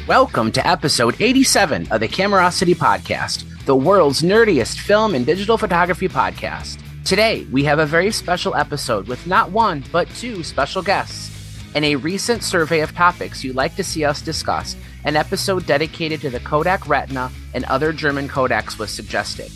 Welcome to episode 87 of the Camerosity Podcast, the world's nerdiest film and digital photography podcast. Today, we have a very special episode with not one, but two special guests. In a recent survey of topics you'd like to see us discuss, an episode dedicated to the Kodak Retina and other German Kodaks was suggested.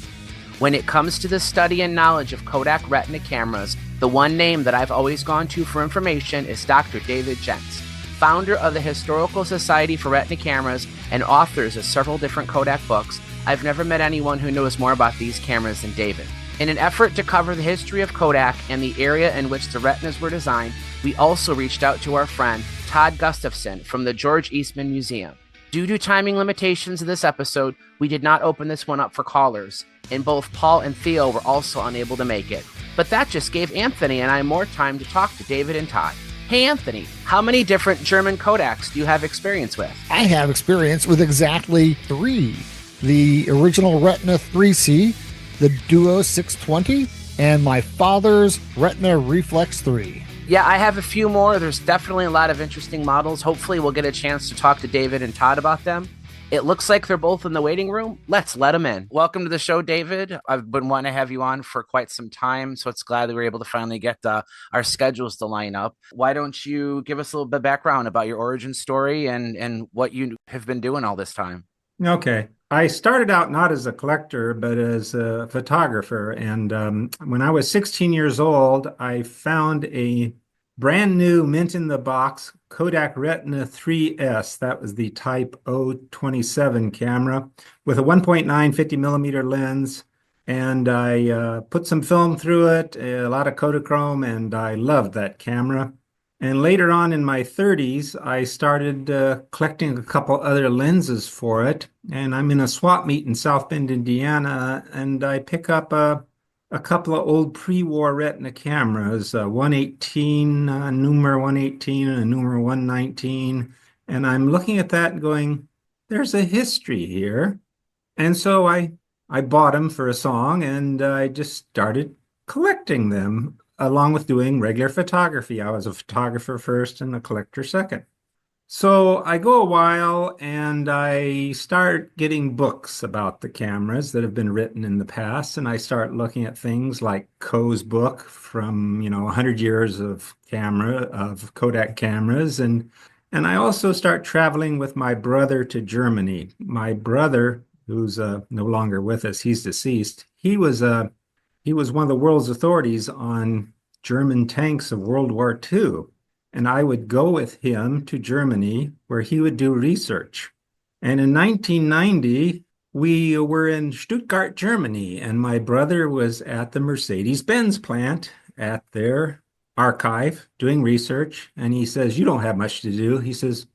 When it comes to the study and knowledge of Kodak Retina cameras, the one name that I've always gone to for information is Dr. David Jentz, founder of the Historical Society for Retina Cameras and authors of several different Kodak books. I've never met anyone who knows more about these cameras than David. In an effort to cover the history of Kodak and the area in which the Retinas were designed, we also reached out to our friend Todd Gustafson from the George Eastman Museum. Due to timing limitations of this episode, we did not open this one up for callers, and both Paul and Theo were also unable to make it. But that just gave Anthony and I more time to talk to David and Todd. Hey Anthony, how many different German Kodaks do you have experience with? I have experience with exactly three. The original Retina 3C, the Duo 620, and my father's Retina Reflex 3. Yeah, I have a few more. There's definitely a lot of interesting models. Hopefully we'll get a chance to talk to David and Todd about them. It looks like they're both in the waiting room. Let's let them in. Welcome to the show, David. I've been wanting to have you on for quite some time, so it's glad that we were able to finally get our schedules to line up. Why don't you give us a little bit of background about your origin story and what you have been doing all this time? Okay. I started out not as a collector, but as a photographer. And when I was 16 years old, I found a brand new mint in the box Kodak Retina 3S. That was the type 027 camera with a 1.9 50 millimeter lens. And I put some film through it, a lot of Kodachrome, and I loved that camera. And later on in my 30s, I started collecting a couple other lenses for it. And I'm in a swap meet in South Bend, Indiana, and I pick up a couple of old pre-war Retina cameras, 118, Numer 118 and a Numer 119. And I'm looking at that and going, there's a history here. And so I bought them for a song, and I just started collecting them, along with doing regular photography. I was a photographer first and a collector second. So I go a while and I start getting books about the cameras that have been written in the past. And I start looking at things like Koh's book from, 100 years of Kodak cameras. And I also start traveling with my brother to Germany. My brother, who's no longer with us, he's deceased. He was one of the world's authorities on German tanks of World War II. And I would go with him to Germany where he would do research. And in 1990, we were in Stuttgart, Germany, and my brother was at the Mercedes-Benz plant at their archive doing research. And he says, "You don't have much to do." He says,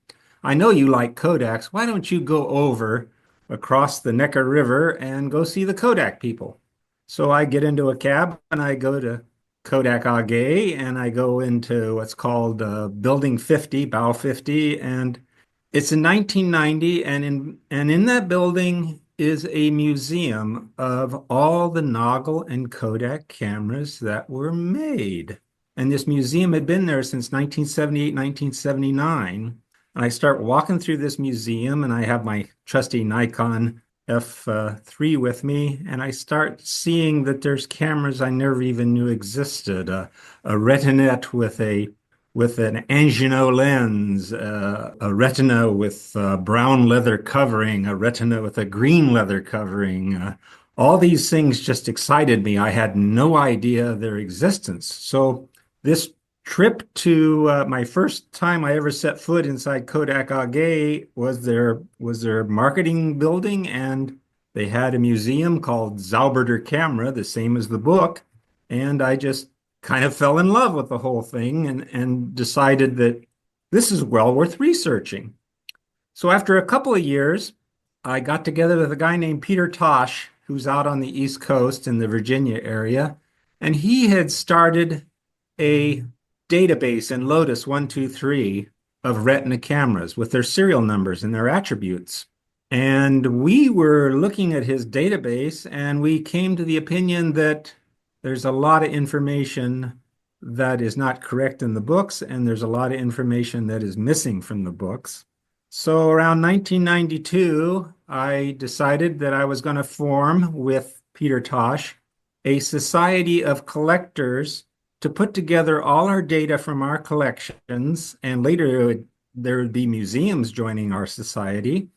"I know you like Kodaks. Why don't you go over across the Neckar River and go see the Kodak people?" So I get into a cab and I go to Kodak AG, and I go into what's called Building 50, Bau 50, and it's in 1990, and in that building is a museum of all the Nagel and Kodak cameras that were made. And this museum had been there since 1978, 1979. And I start walking through this museum, and I have my trusty Nikon F3 with me, and I start seeing that there's cameras I never even knew existed. A Retinette with an Angino lens, a Retina with brown leather covering, a Retina with a green leather covering. All these things just excited me. I had no idea their existence. So this trip to my first time I ever set foot inside Kodak AG was their marketing building, and they had a museum called Zauberter Camera, the same as the book, and I just kind of fell in love with the whole thing and decided that this is well worth researching. So after a couple of years, I got together with a guy named Peter Tosh, who's out on the East Coast in the Virginia area, and he had started a database in Lotus 123 of Retina cameras with their serial numbers and their attributes. And we were looking at his database, and we came to the opinion that there's a lot of information that is not correct in the books, and there's a lot of information that is missing from the books. So around 1992, I decided that I was going to form with Peter Tosh a society of collectors to put together all our data from our collections, and later there would be museums joining our society.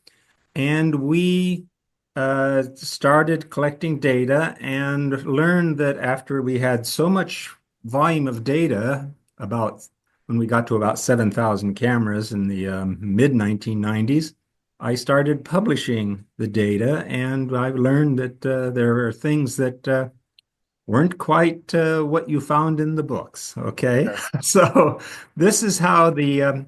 And we started collecting data and learned that after we had so much volume of data, about when we got to about 7,000 cameras in the mid 1990s, I started publishing the data, and I learned that there are things that weren't quite what you found in the books. Okay. Sure. So this is how the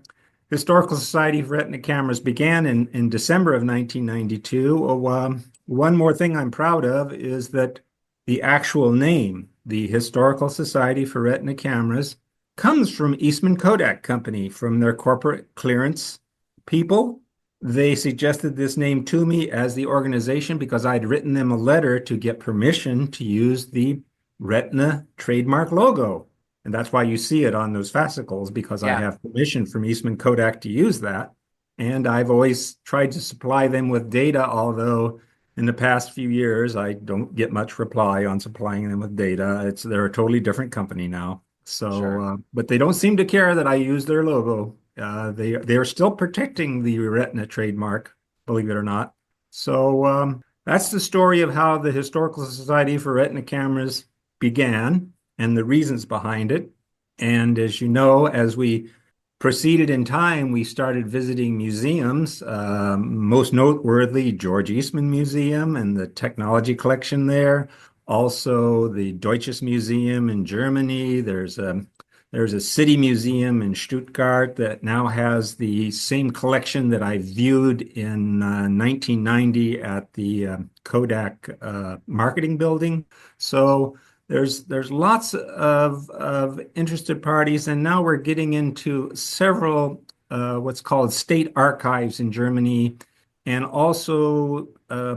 Historical Society of Retina Cameras began in December of 1992. Oh, one more thing I'm proud of is that the actual name, the Historical Society for Retina Cameras, comes from Eastman Kodak Company, from their corporate clearance people. They suggested this name to me as the organization because I'd written them a letter to get permission to use the Retina trademark logo. And that's why you see it on those fascicles, because I Yeah, have permission from Eastman Kodak to use that. And I've always tried to supply them with data, although in the past few years, I don't get much reply on supplying them with data. They're a totally different company now. So, sure. but they don't seem to care that I use their logo. They are still protecting the Retina trademark, believe it or not. So that's the story of how the Historical Society for Retina Cameras began and the reasons behind it. And as you know, as we proceeded in time, we started visiting museums, most noteworthy George Eastman Museum and the technology collection there. Also, the Deutsches Museum in Germany. There's a city museum in Stuttgart that now has the same collection that I viewed in 1990 at the Kodak marketing building. So there's lots of interested parties, and now we're getting into several what's called state archives in Germany, and also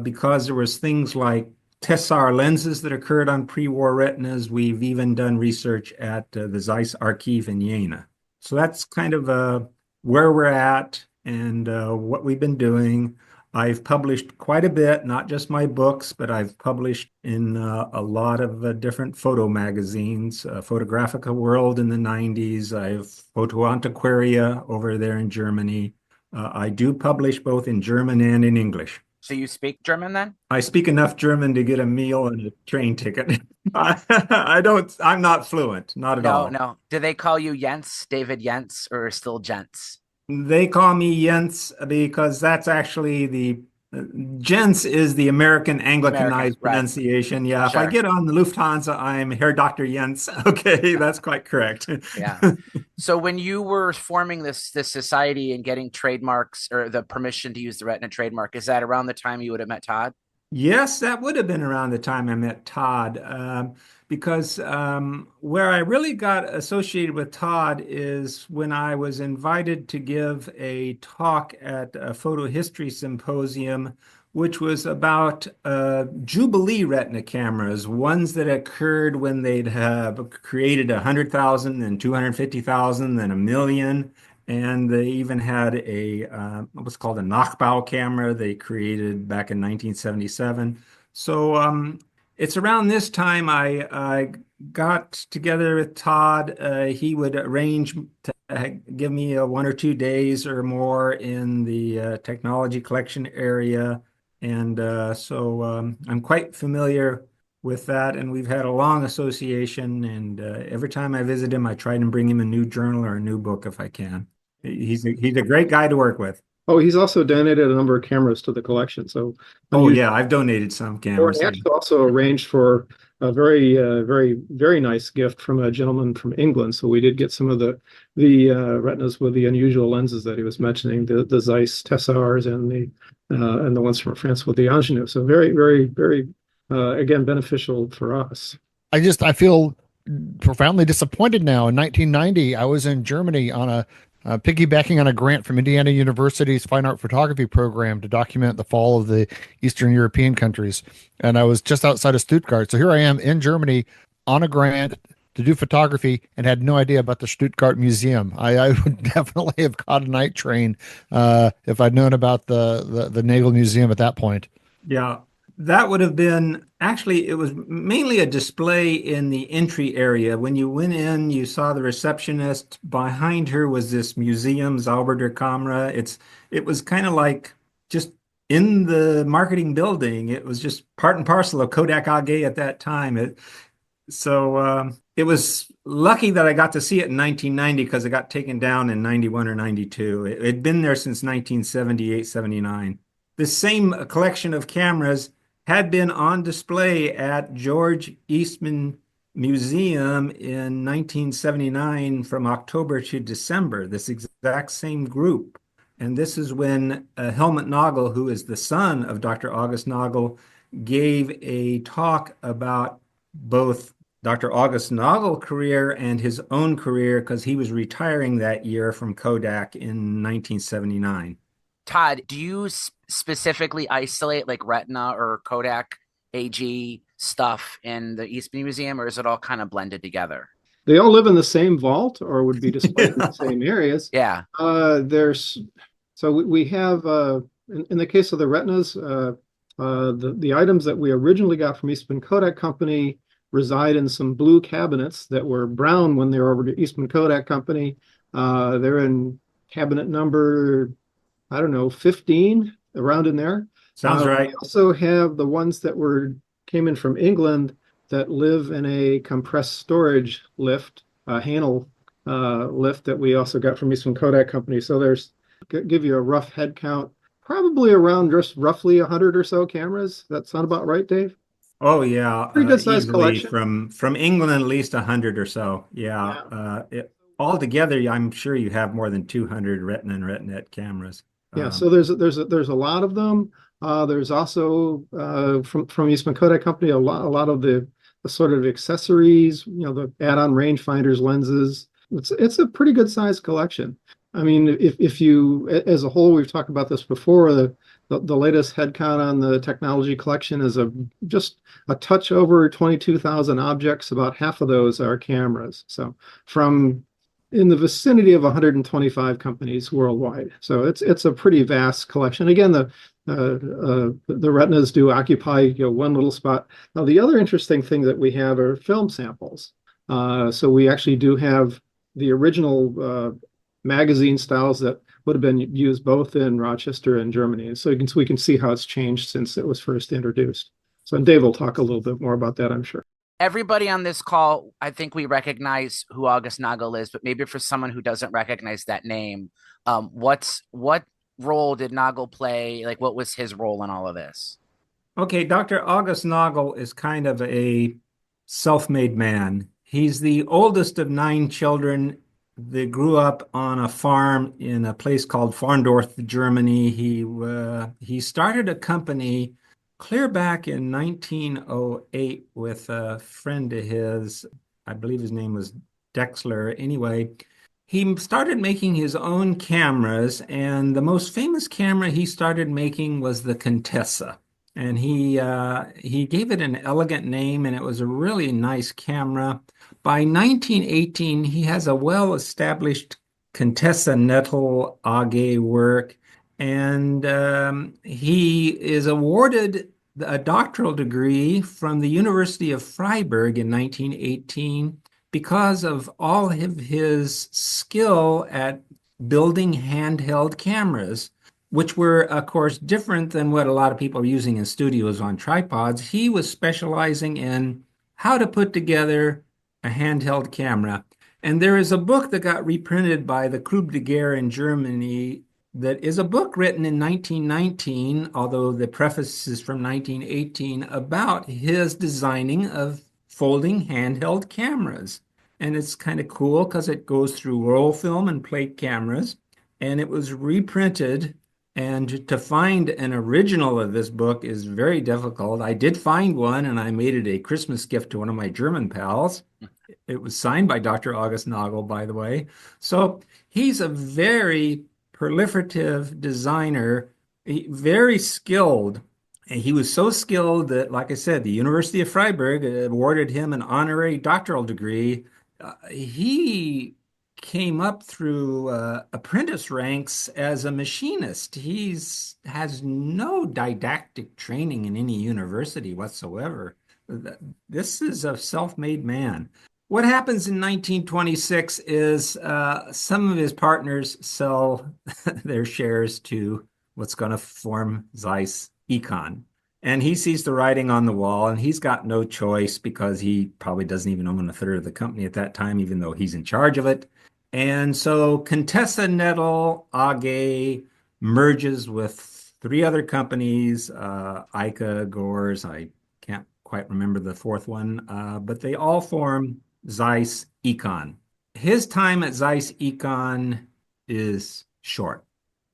because there was things like Tessar lenses that occurred on pre-war retinas, we've even done research at the Zeiss Archive in Jena. So that's kind of where we're at and what we've been doing. I've published quite a bit, not just my books, but I've published in a lot of different photo magazines, Photographica World in the 90s. I have Photo Antiquaria over there in Germany. I do publish both in German and in English. So you speak German then? I speak enough German to get a meal and a train ticket. I'm not fluent, not at No, all. no. Do they call you Jentz, David Jentz, or still Jentz? They call me Jentz because that's actually Jentz is the American American, Anglicanized right. pronunciation. Yeah, if I Sure. get on the Lufthansa, I'm Herr Dr. Jentz. Okay, that's quite correct. Yeah. So when you were forming this society and getting trademarks or the permission to use the Retina trademark, is that around the time you would have met Todd? Yes, that would have been around the time I met Todd, because where I really got associated with Todd is when I was invited to give a talk at a photo history symposium, which was about Jubilee retina cameras, ones that occurred when they'd have created 100,000 and 250,000 and a million. And they even had what's called a Nachbau camera they created back in 1977. So it's around this time I got together with Todd. He would arrange to give me 1 or 2 days or more in the technology collection area. And so I'm quite familiar with that. And we've had a long association. And every time I visit him, I try and bring him a new journal or a new book if I can. He's a great guy to work with. Oh, he's also donated a number of cameras to the collection. So Oh unusual. yeah, I've donated some Or cameras. actually also arranged for a very nice gift from a gentleman from England. So we did get some of the retinas with the unusual lenses that he was mentioning, the Zeiss Tessars and the ones from France with the Angenieux. So very again beneficial for us. I feel profoundly disappointed now. In 1990, I was in Germany on a piggybacking on a grant from Indiana University's Fine Art Photography program to document the fall of the Eastern European countries. And I was just outside of Stuttgart. So here I am in Germany on a grant to do photography and had no idea about the Stuttgart Museum. I would definitely have caught a night train if I'd known about the Nagel Museum at that point. Yeah, that would have been actually, it was mainly a display in the entry area. When you went in, you saw the receptionist. Behind her was this museum, Zauberter Kamera. It was kind of like just in the marketing building. It was just part and parcel of Kodak AG at that time. It was lucky that I got to see it in 1990 because it got taken down in 91 or 92. It had been there since 1978, 79. This same collection of cameras had been on display at George Eastman Museum in 1979 from October to December, this exact same group. And this is when Helmut Nagel, who is the son of Dr. August Nagel, gave a talk about both Dr. August Nagel's career and his own career because he was retiring that year from Kodak in 1979. Todd, do you specifically isolate like Retina or Kodak AG stuff in the Eastman Museum, or is it all kind of blended together? They all live in the same vault or would be displayed in the same areas. Yeah. We have, in the case of the Retinas, the items that we originally got from Eastman Kodak Company reside in some blue cabinets that were brown when they were over to Eastman Kodak Company. They're in cabinet number, I don't know, 15, around in there. Sounds right. We also have the ones that came in from England that live in a compressed storage lift, Hanel lift that we also got from Eastman Kodak Company. So give you a rough head count, probably around just roughly 100 or so cameras. That sound about right, Dave? Oh yeah, pretty good sized collection from England, at least 100 or so. Yeah, altogether, I'm sure you have more than 200 Retina and Retinet cameras. Yeah, so there's a lot of them. There's also from Eastman Kodak Company a lot of the sort of accessories, the add-on rangefinders, lenses. It's a pretty good sized collection. I mean, if you, as a whole, we've talked about this before, the latest head count on the technology collection is just a touch over 22,000 objects. About half of those are cameras. So from in the vicinity of 125 companies worldwide. So it's a pretty vast collection. Again, the Retinas do occupy one little spot. Now, the other interesting thing that we have are film samples. So we actually do have the original magazine styles that would have been used both in Rochester and Germany. So we can see how it's changed since it was first introduced. So Dave will talk a little bit more about that, I'm sure. Everybody on this call, I think we recognize who August Nagel is, but maybe for someone who doesn't recognize that name, what role did Nagel play? Like, what was his role in all of this? Okay, Dr. August Nagel is kind of a self-made man. He's the oldest of 9 children. They grew up on a farm in a place called Farndorf, Germany. He started a company clear back in 1908 with a friend of his. I believe his name was Dexler. Anyway, he started making his own cameras, and the most famous camera he started making was the Contessa. And he gave it an elegant name, and it was a really nice camera. By 1918, he has a well-established Contessa Nettel AG work, and he is awarded a doctoral degree from the University of Freiburg in 1918 because of all of his skill at building handheld cameras, which were, of course, different than what a lot of people are using in studios on tripods. He was specializing in how to put together a handheld camera. And there is a book that got reprinted by the Club de Guerre in Germany that is a book written in 1919, although the preface is from 1918, about his designing of folding handheld cameras. And it's kind of cool because it goes through roll film and plate cameras, and it was reprinted. And to find an original of this book is very difficult. I did find one, and I made it a Christmas gift to one of my German pals. It was signed by Dr. August Nagel, by the way. So he's a very proliferative designer, very skilled. And he was so skilled that, like I said, the University of Freiburg awarded him an honorary doctoral degree. He came up through apprentice ranks as a machinist. He's has no didactic training in any university whatsoever. This is a self-made man. What happens in 1926 is some of his partners sell their shares to what's going to form Zeiss Econ. And he sees the writing on the wall, and he's got no choice because he probably doesn't even own a third of the company at that time, even though he's in charge of it. And so Contessa Nettle AG merges with three other companies, Ica, Gores, I can't quite remember the fourth one, but they all form Zeiss Econ. His time at Zeiss Econ is short.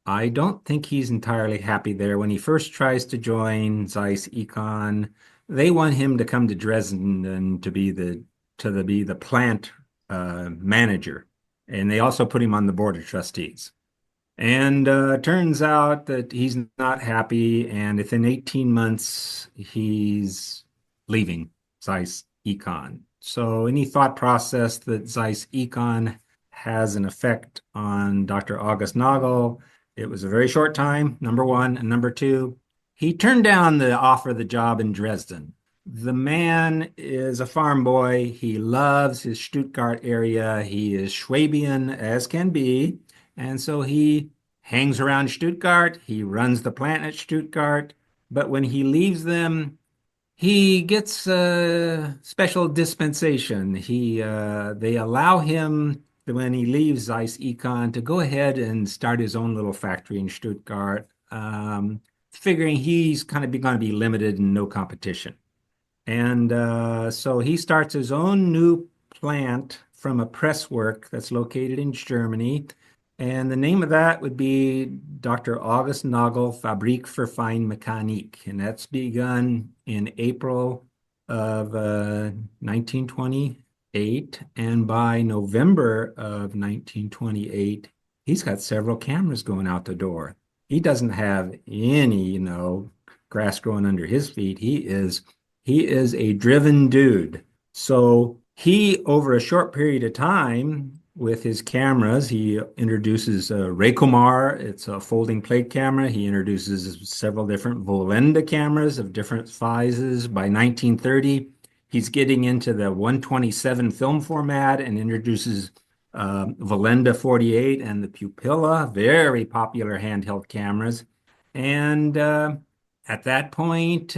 I don't think he's entirely happy there. When he first tries to join Zeiss Econ, they want him to come to Dresden and to be the plant manager, and they also put him on the board of trustees. And turns out that he's not happy, and within 18 months, he's leaving Zeiss Econ. So any thought process that Zeiss Econ has an effect on Dr. August Nagel, it was a very short time, number one. And number two, he turned down the offer of the job in Dresden. The man is a farm boy. He loves his Stuttgart area. He is Schwabian as can be. And so he hangs around Stuttgart. He runs the plant at Stuttgart. But when he leaves them, he gets a special dispensation. They allow him, when he leaves Zeiss Econ, to go ahead and start his own little factory in Stuttgart, figuring he's kind of going to be limited and no competition. And so he starts his own new plant from a presswork that's located in Germany. And the name of that would be Dr. August Nagel Fabrik für Feinmechanik. And that's begun in April of 1928. And by November of 1928, he's got several cameras going out the door. He doesn't have any, grass growing under his feet. He is a driven dude. So he, over a short period of time, with his cameras, he introduces Rekumar. It's a folding plate camera. He introduces several different Volenda cameras of different sizes. By 1930, he's getting into the 127 film format and introduces Volenda 48 and the Pupilla, very popular handheld cameras. And at that point,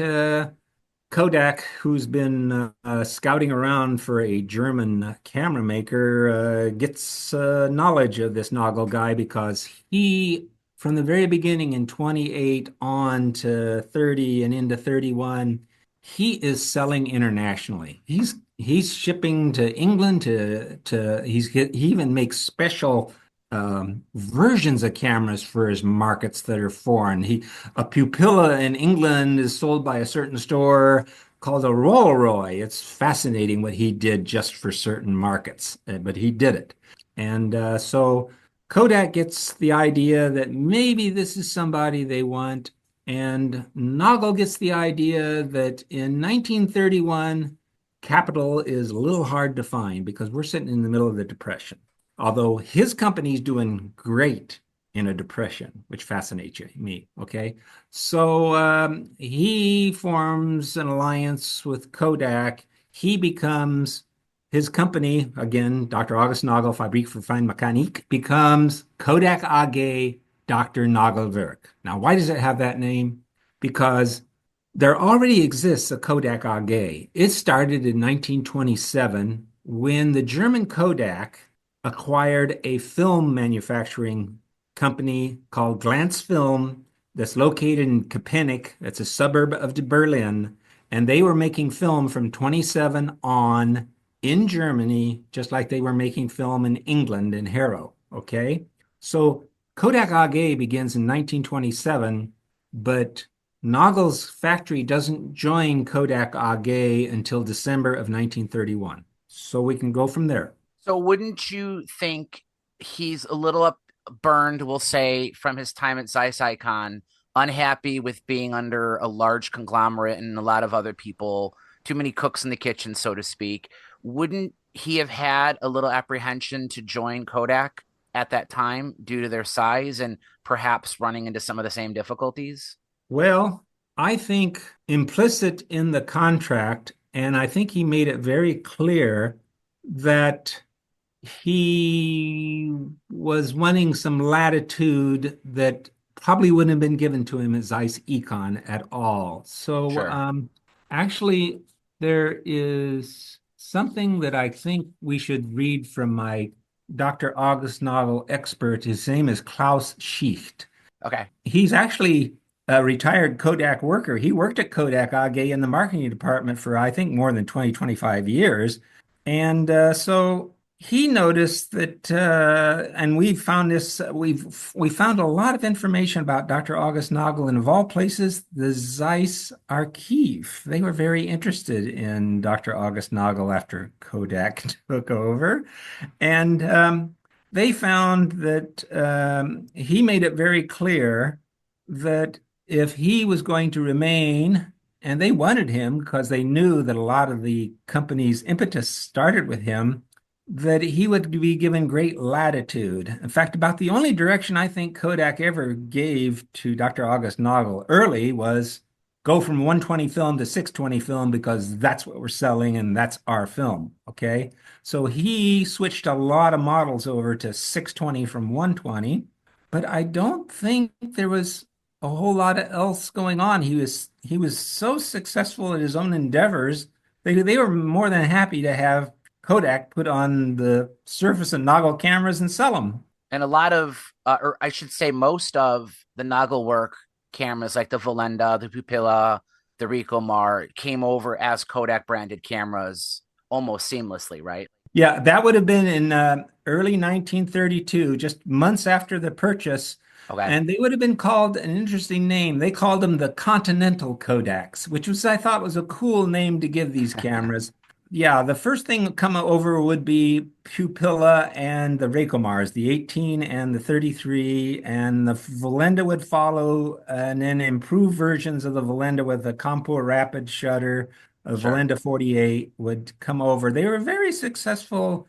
Kodak, who's been scouting around for a German camera maker, gets knowledge of this Nagel guy because he, from the very beginning in 28 on to 30 and into 31, he is selling internationally. He's shipping to England he even makes special versions of cameras for his markets that are foreign. A pupilla in England is sold by a certain store called a Rolleroy. It's fascinating what he did just for certain markets, but he did it. And so Kodak gets the idea that maybe this is somebody they want, and Nagel gets the idea that in 1931, capital is a little hard to find because we're sitting in the middle of the Depression. Although his company's doing great in a depression, which fascinates me, okay? So he forms an alliance with Kodak. He becomes, his company, again, Dr. August Nagel Fabrik für Feinmechanik, becomes Kodak AG Dr. Nagelwerk. Now, why does it have that name? Because there already exists a Kodak AG. It started in 1927 when the German Kodak acquired a film manufacturing company called Glance Film that's located in Köpenick. That's a suburb of Berlin. And they were making film from 27 on in Germany, just like they were making film in England in Harrow. Okay. So Kodak AG begins in 1927, but Nagel's factory doesn't join Kodak AG until December of 1931. So we can go from there. So wouldn't you think he's a little burned, we'll say, from his time at Zeiss Icon, unhappy with being under a large conglomerate and a lot of other people, too many cooks in the kitchen, so to speak. Wouldn't he have had a little apprehension to join Kodak at that time due to their size and perhaps running into some of the same difficulties? Well, I think implicit in the contract, and I think he made it very clear that he was wanting some latitude that probably wouldn't have been given to him at Zeiss Econ at all. So Sure. actually, there is something that I think we should read from my Dr. August Nagel expert. His name is Klaus Schicht. Okay. He's actually a retired Kodak worker. He worked at Kodak AG in the marketing department for, I think, more than 20, 25 years. And so he noticed that, and we found this, we found a lot of information about Dr. August Nagel, and of all places, the Zeiss Archive. They were very interested in Dr. August Nagel after Kodak took over. And they found that he made it very clear that if he was going to remain, and they wanted him because they knew that a lot of the company's impetus started with him, that he would be given great latitude. In fact, about the only direction I think Kodak ever gave to Dr. August Nagel early was go from 120 film to 620 film because that's what we're selling and that's our film. Okay. So he switched a lot of models over to 620 from 120, but I don't think there was a whole lot of else going on. He was so successful at his own endeavors. They were more than happy to have Kodak put on the surface of Nagel cameras and sell them. And a lot of, or I should say, most of the Nagel work cameras, like the Volenda, the Pupilla, the Ricomar, came over as Kodak branded cameras almost seamlessly, right? Yeah, that would have been in early 1932, just months after the purchase. Okay. And they would have been called an interesting name. They called them the Continental Kodaks, which was, I thought, was a cool name to give these cameras. Yeah, the first thing come over would be Pupilla and the Recomars, the 18 and the 33, and the Volenda would follow, and then improved versions of the Volenda with the Compo Rapid shutter. Sure. Volenda 48 would come over. They were very successful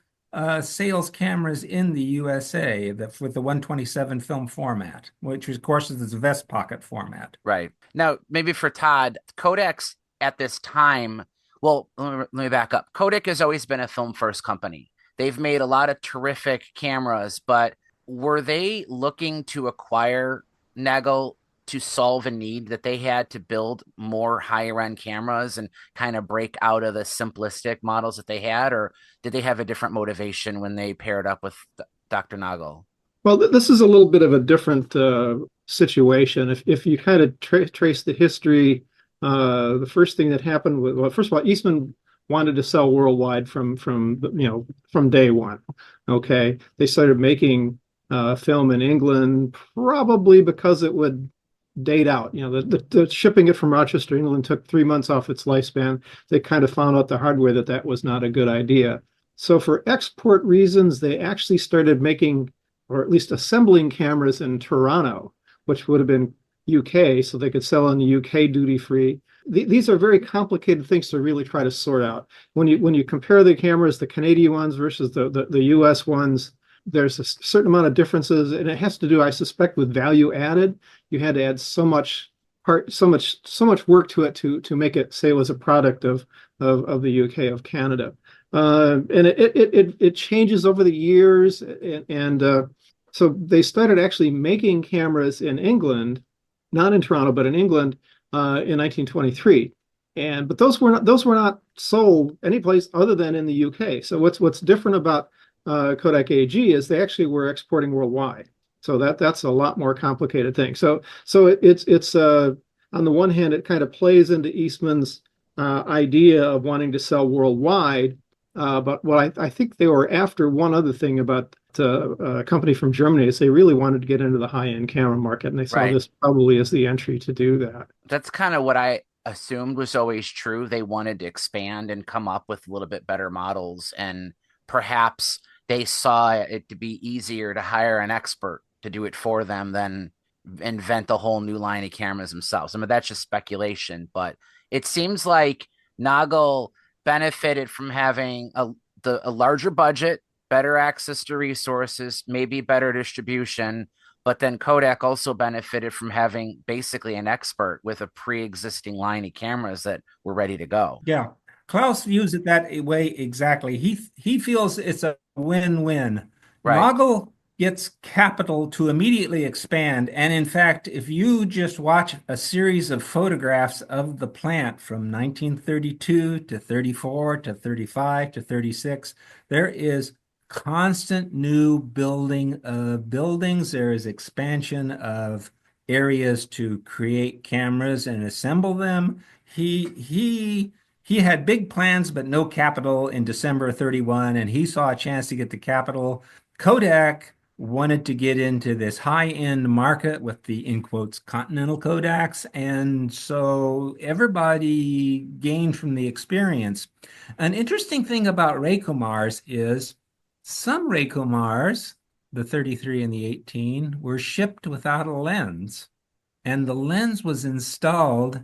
sales cameras in the USA with the 127 film format, which of course is the vest pocket format. Right. Now, maybe for Todd, Kodaks at this time, well, let me back up. Kodak has always been a film first company. They've made a lot of terrific cameras, but were they looking to acquire Nagel to solve a need that they had to build more higher end cameras and kind of break out of the simplistic models that they had? Or did they have a different motivation when they paired up with Dr. Nagel? Well, this is a little bit of a different situation. If you kind of trace the history, the first thing that happened was, well, first of all, Eastman wanted to sell worldwide from day one. Okay, they started making film in England probably because it would date out. The shipping it from Rochester, England took 3 months off its lifespan. They kind of found out the hard way that was not a good idea. So for export reasons, they actually started making, or at least assembling, cameras in Toronto, which would have been UK, so they could sell in the UK duty free. These are very complicated things to really try to sort out. When you compare the cameras, the Canadian ones versus the US ones, there's a certain amount of differences, and it has to do, I suspect, with value added. You had to add so much work to it to make it say it was a product of the UK, of Canada. And it changes over the years, and so they started actually making cameras in England, not in Toronto, but in England in 1923. But those were not sold anyplace other than in the UK. So what's different about Kodak AG is they actually were exporting worldwide. So that's a lot more complicated thing. So it's on the one hand, it kind of plays into Eastman's idea of wanting to sell worldwide. But what I think they were after one other thing about a company from Germany is they really wanted to get into the high-end camera market, and they saw this probably as the entry to do that. That's kind of what I assumed was always true. They wanted to expand and come up with a little bit better models, and perhaps they saw it to be easier to hire an expert to do it for them than invent a whole new line of cameras themselves. I mean, that's just speculation, but it seems like Nagel benefited from having a larger budget, better access to resources, maybe better distribution. But then Kodak also benefited from having basically an expert with a pre-existing line of cameras that were ready to go. Yeah. Klaus views it that way exactly. He feels it's a win-win. Right. Nagel gets capital to immediately expand. And in fact, if you just watch a series of photographs of the plant from 1932 to 34 to 35 to 36, there is constant new building of buildings. There is expansion of areas to create cameras and assemble them. He had big plans, but no capital in December 31, and he saw a chance to get the capital. Kodak wanted to get into this high-end market with the, in quotes, Continental Kodaks, and so everybody gained from the experience. An interesting thing about Raycomars is some Raycomars, the 33 and the 18, were shipped without a lens, and the lens was installed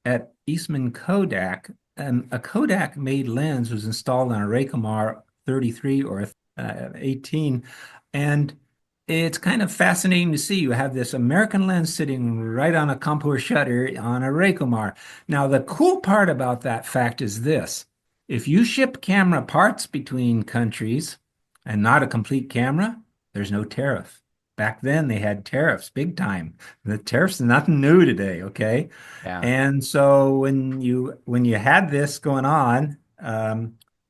at Eastman Kodak, and a Kodak-made lens was installed on a Raycomar 33 or 18, and it's kind of fascinating to see. You have this American lens sitting right on a contour shutter on a Raycomar. Now, the cool part about that fact is this. If you ship camera parts between countries and not a complete camera, there's no tariff. Back then, they had tariffs big time. The tariffs are nothing new today, okay? Yeah. And so when you had this going on,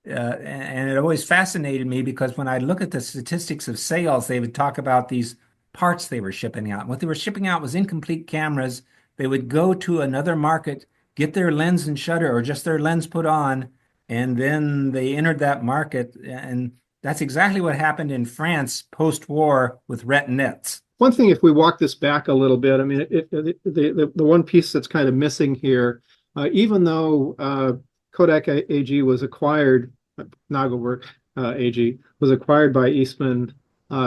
and it always fascinated me because when I look at the statistics of sales, they would talk about these parts they were shipping out. What they were shipping out was incomplete cameras. They would go to another market, get their lens and shutter or just their lens put on, and then they entered that market. And that's exactly what happened in France post-war with retinettes. One thing, if we walk this back a little bit, I mean, the one piece that's kind of missing here, even though Kodak AG was acquired, Nagelwerk AG was acquired by Eastman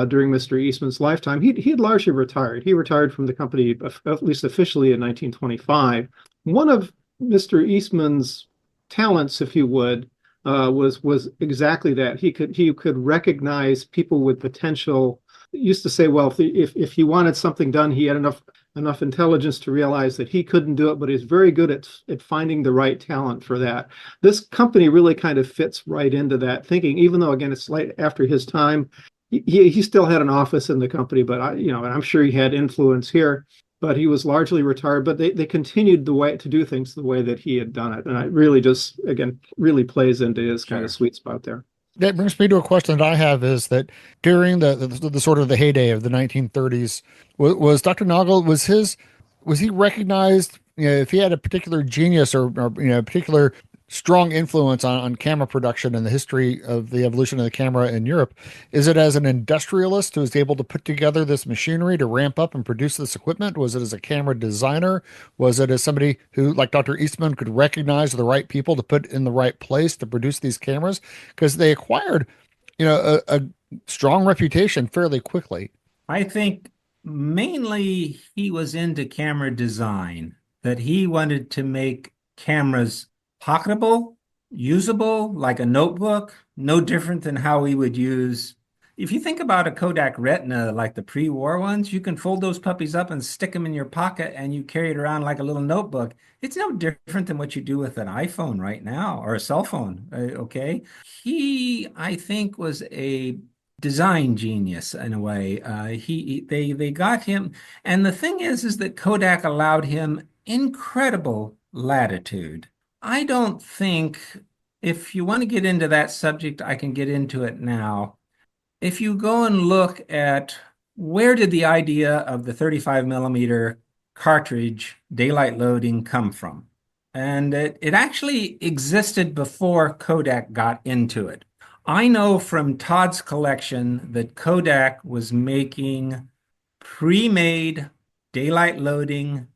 during Mr. Eastman's lifetime, he had largely retired. He retired from the company, at least officially, in 1925. One of Mr. Eastman's talents, if you would, was exactly that. He could recognize people with potential. Used to say, well, if he wanted something done, he had enough intelligence to realize that he couldn't do it, but he's very good at finding the right talent for that. This company really kind of fits right into that thinking, even though, again, it's late after his time. He still had an office in the company, but I'm sure he had influence here. But he was largely retired. But they continued the way to do things the way that he had done it, and it really just, again, really plays into his kind of sweet spot there. That brings me to a question that I have: is that during the sort of the heyday of the 1930s, was Dr. Nagel, was he recognized? If he had a particular genius or a particular strong influence on camera production and the history of the evolution of the camera in Europe, is it as an industrialist who was able to put together this machinery to ramp up and produce this equipment? Was it as a camera designer? Was it as somebody who, like Dr. Eastman, could recognize the right people to put in the right place to produce these cameras? Because they acquired, a strong reputation fairly quickly. I think mainly he was into camera design, that he wanted to make cameras pocketable, usable, like a notebook, no different than how we would use. If you think about a Kodak Retina, like the pre-war ones, you can fold those puppies up and stick them in your pocket and you carry it around like a little notebook. It's no different than what you do with an iPhone right now or a cell phone, okay? He, I think, was a design genius in a way. They got him. And the thing is that Kodak allowed him incredible latitude. I don't think, if you want to get into that subject, I can get into it now. If you go and look at where did the idea of the 35 millimeter cartridge daylight loading come from? And it actually existed before Kodak got into it. I know from Todd's collection that Kodak was making pre-made daylight loading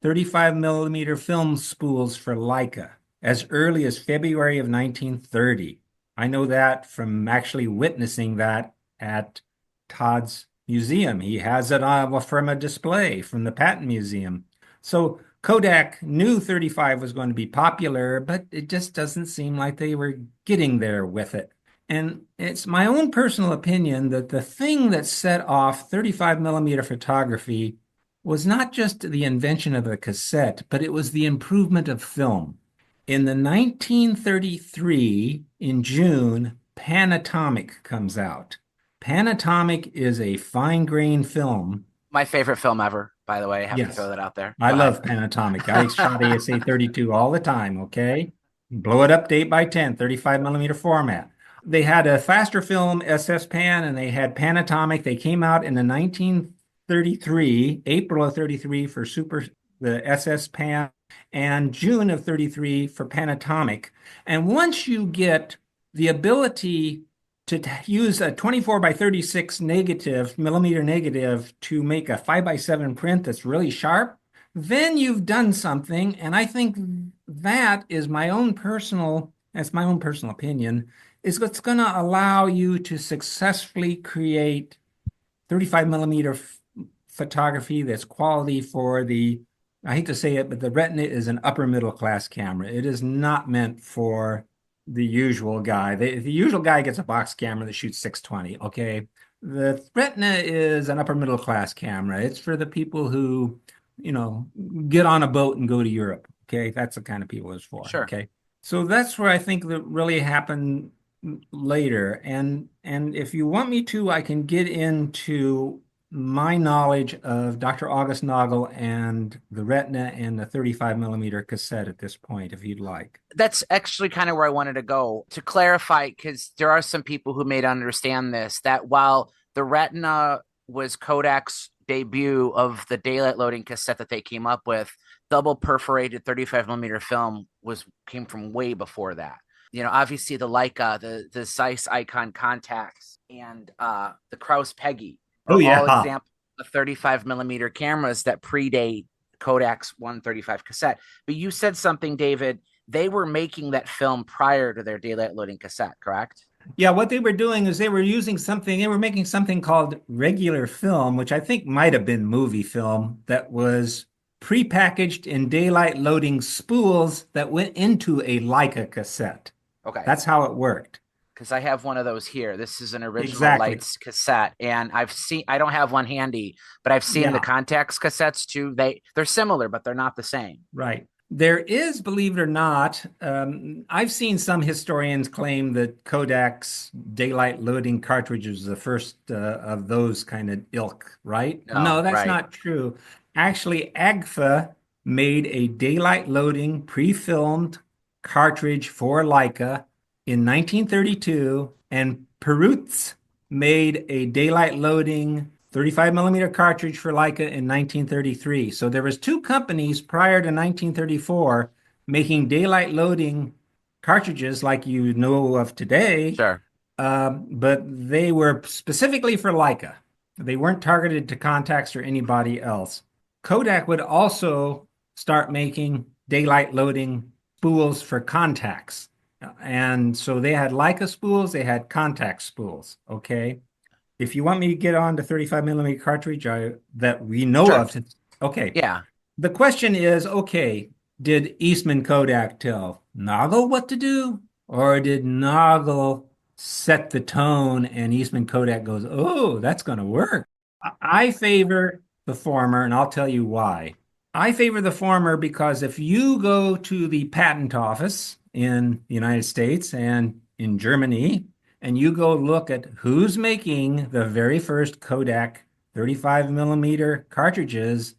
35 millimeter film spools for Leica as early as February of 1930. I know that from actually witnessing that at Todd's museum. He has it from a display from the Patent Museum. So Kodak knew 35 was going to be popular, but it just doesn't seem like they were getting there with it. And it's my own personal opinion that the thing that set off 35 millimeter photography was not just the invention of a cassette, but it was the improvement of film. In the 1933, in June, Panatomic comes out. Panatomic is a fine-grained film. My favorite film ever, by the way. I have to Yes. throw that out there. I Go love ahead. Panatomic. I shot ASA 32 all the time, okay? Blow it up to 8x10, 35 millimeter format. They had a faster film, SS Pan, and they had Panatomic. They came out in the 1933, April of 33 for the SS Pan, and June of 33 for Panatomic. And once you get the ability to use a 24 by 36 millimeter negative to make a 5x7 print that's really sharp, then you've done something. And I think that is that's my own personal opinion, is what's going to allow you to successfully create 35 millimeter photography that's quality for I hate to say it, but the Retina is an upper middle class camera. It is not meant for the usual guy. The usual guy gets a box camera that shoots 620, okay? The Retina is an upper middle class camera. It's for the people who, get on a boat and go to Europe, okay? That's the kind of people it's for, Sure. okay? So that's where I think that really happened later. And if you want me to, I can get into my knowledge of Dr. August Nagel and the Retina and the 35 millimeter cassette at this point, if you'd like. That's actually kind of where I wanted to go to clarify, because there are some people who may understand this, that while the Retina was Kodak's debut of the daylight loading cassette that they came up with, double perforated 35 millimeter film came from way before that. Obviously the Leica, the Zeiss Icon contacts, and the Kraus Peggy are all examples of 35 millimeter cameras that predate Kodak's 135 cassette. But you said something, David. They were making that film prior to their daylight loading cassette, correct? Yeah, what they were doing is they were making something called regular film, which I think might have been movie film, that was prepackaged in daylight loading spools that went into a Leica cassette. Okay. That's how it worked. Because I have one of those here. This is an original Exactly. Lights cassette, and I don't have one handy, but I've seen the Contax cassettes too. They're similar, but they're not the same. Right. There is, believe it or not, I've seen some historians claim that Kodak's daylight loading cartridge was the first of those kind of ilk, right? No, that's not true. Actually, AGFA made a daylight loading pre-filmed cartridge for Leica in 1932, and Perutz made a daylight loading 35 millimeter cartridge for Leica in 1933. So there was two companies prior to 1934 making daylight loading cartridges like you know of today. Sure. But they were specifically for Leica. They weren't targeted to Contax or anybody else. Kodak would also start making daylight loading spools for Contax. And so they had Leica spools, they had Contax spools, okay? If you want me to get on to 35 millimeter cartridge that we know of, okay. Yeah. The question is, okay, did Eastman Kodak tell Nagel what to do? Or did Nagel set the tone and Eastman Kodak goes, oh, that's going to work? I favor the former, and I'll tell you why. I favor the former because if you go to the patent office in the United States and in Germany, and you go look at who's making the very first Kodak 35 millimeter cartridges,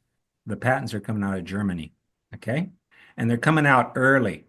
the patents are coming out of Germany, okay? And they're coming out early.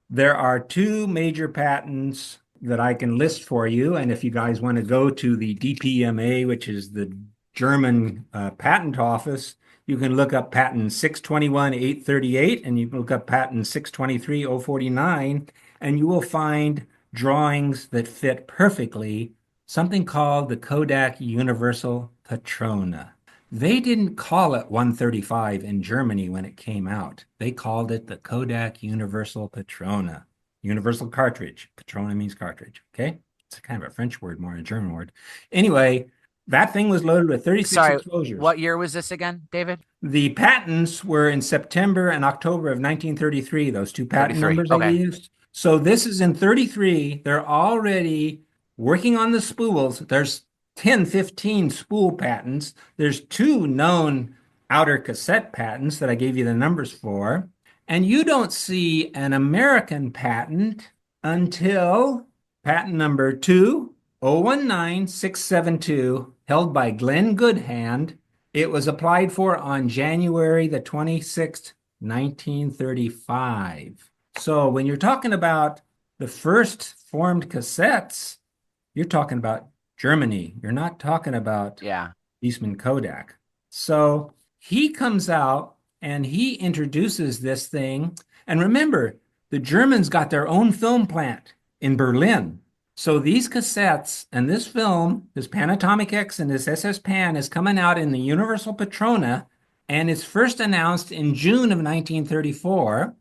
There are two major patents that I can list for you, and if you guys want to go to the DPMA, which is the German patent office, you can look up patent 621-838, and you can look up patent 623-049, and you will find drawings that fit perfectly something called the Kodak Universal Patrona. They didn't call it 135 in Germany when it came out. They called it the Kodak Universal Patrona. Universal cartridge. Patrona means cartridge, okay? It's kind of a French word, more a German word. Anyway, That thing was loaded with 36 Sorry, exposures. what year was this again, David? The patents were in September and October of 1933, those two patent 33. numbers I Okay. used. So this is in 33. They're already working on the spools. There's 10, 15 spool patents. There's 2 known outer cassette patents that I gave you the numbers for. And you don't see an American patent until patent number 2019672, held by Glenn Goodhand. It was applied for on January the 26th, 1935. So when you're talking about the first formed cassettes, you're talking about Germany. You're not talking about Eastman Kodak. So he comes out and he introduces this thing. And remember, the Germans got their own film plant in Berlin. So these cassettes and this film, this Panatomic X and this SS Pan, is coming out in the Universal Petrona, and it's first announced in June of 1934.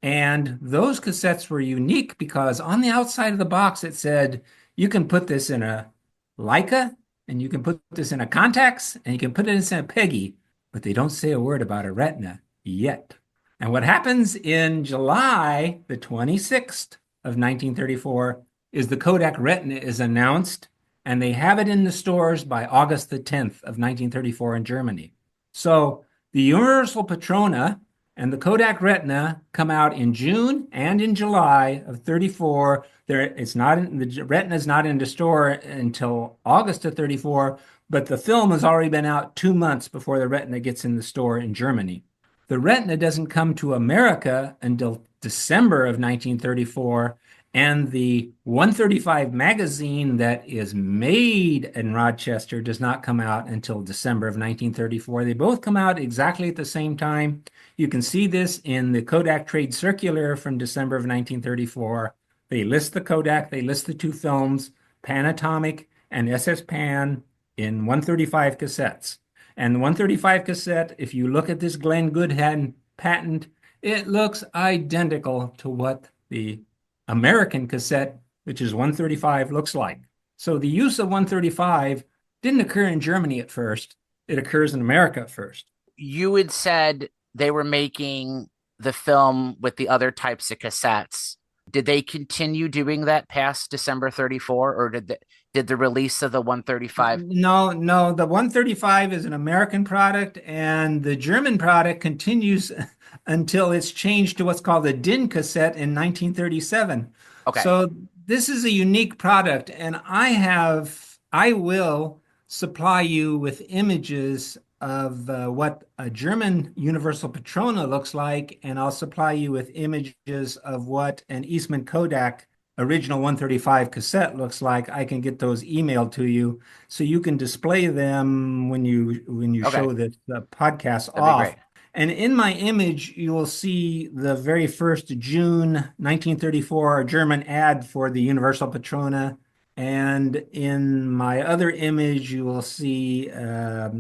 And those cassettes were unique because on the outside of the box it said, you can put this in a Leica, and you can put this in a Contax, and you can put this in a Peggy, but they don't say a word about a Retina yet. And what happens in July the 26th of 1934 is the Kodak Retina is announced, and they have it in the stores by August the 10th of 1934 in Germany. So the Universal Petrona and the Kodak Retina come out in June and in July of 34. The Retina is not in the store until August of 34, but the film has already been out 2 months before the Retina gets in the store in Germany. The Retina doesn't come to America until December of 1934, and the 135 magazine that is made in Rochester does not come out until December of 1934. They both come out exactly at the same time. You can see this in the Kodak Trade Circular from December of 1934. They list the Kodak, they list the 2 films, Panatomic and SS Pan, in 135 cassettes. And the 135 cassette, if you look at this Glenn Goodhand patent, it looks identical to what the American cassette, which is 135, looks like. So the use of 135 didn't occur in Germany at first. It occurs in America first. You had said they were making the film with the other types of cassettes. Did they continue doing that past December 34, or did the release of the 135? No, the 135 is an American product, and the German product continues until it's changed to what's called a DIN cassette in 1937. Okay. So this is a unique product, and I will supply you with images of what a German Universal Petrona looks like, and I'll supply you with images of what an Eastman Kodak original 135 cassette looks like. I can get those emailed to you so you can display them when you show the podcast off. And in my image, you will see the very first June 1934 German ad for the Universal Petrona. And in my other image, you will see a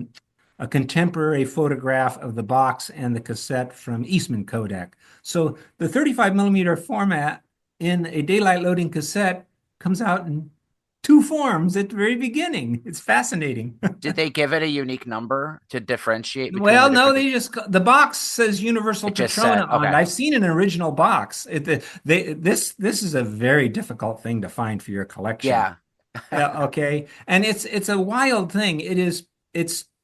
contemporary photograph of the box and the cassette from Eastman Kodak. So the 35 millimeter format in a daylight loading cassette comes out in 2 forms at the very beginning. It's fascinating. Did they give it a unique number to differentiate between Well, no, the box says Universal Petrona on it. I've seen an original box. This is a very difficult thing to find for your collection. Yeah. Okay. And it's a wild thing. It's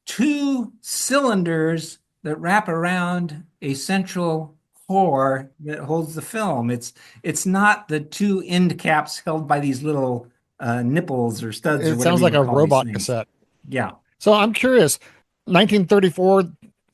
2 cylinders that wrap around a central core that holds the film. It's not the 2 end caps held by these little nipples or studs. It sounds like a robot cassette. Yeah. So I'm curious, 1934,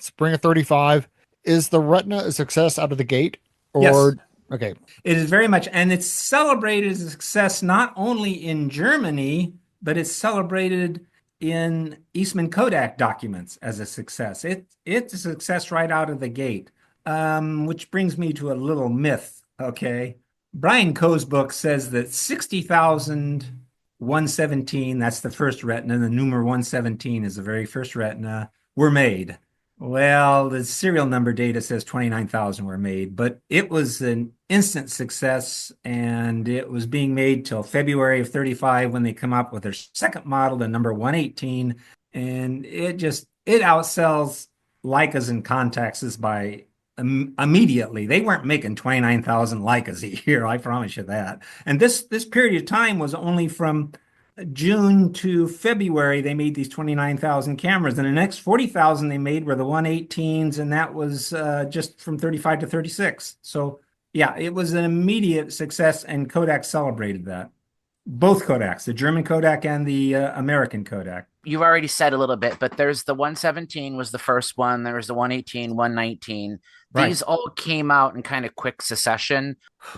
spring of 35, is the Retina a success out of the gate? Or yes. Okay. It is very much, and it's celebrated as a success not only in Germany, but it's celebrated in Eastman Kodak documents as a success. It's a success right out of the gate, which brings me to a little myth, okay? Brian Coe's book says that 60,117, that's the first Retina, the numeral 117 is the very first Retina, were made. Well, the serial number data says 29,000 were made, but it was an instant success, and it was being made till February of 35 when they come up with their second model, the number 118, and it outsells Leicas and Contaxes by immediately. They weren't making 29,000 Leicas a year, I promise you that. And this period of time was only from June to February, they made these 29,000 cameras. And the next 40,000 they made were the 118s, and that was just from 35 to 36. So, yeah, it was an immediate success, and Kodak celebrated that. Both Kodaks, the German Kodak and the American Kodak. You've already said a little bit, but there's the 117 was the first one. There was the 118, 119. These all came out in kind of quick succession.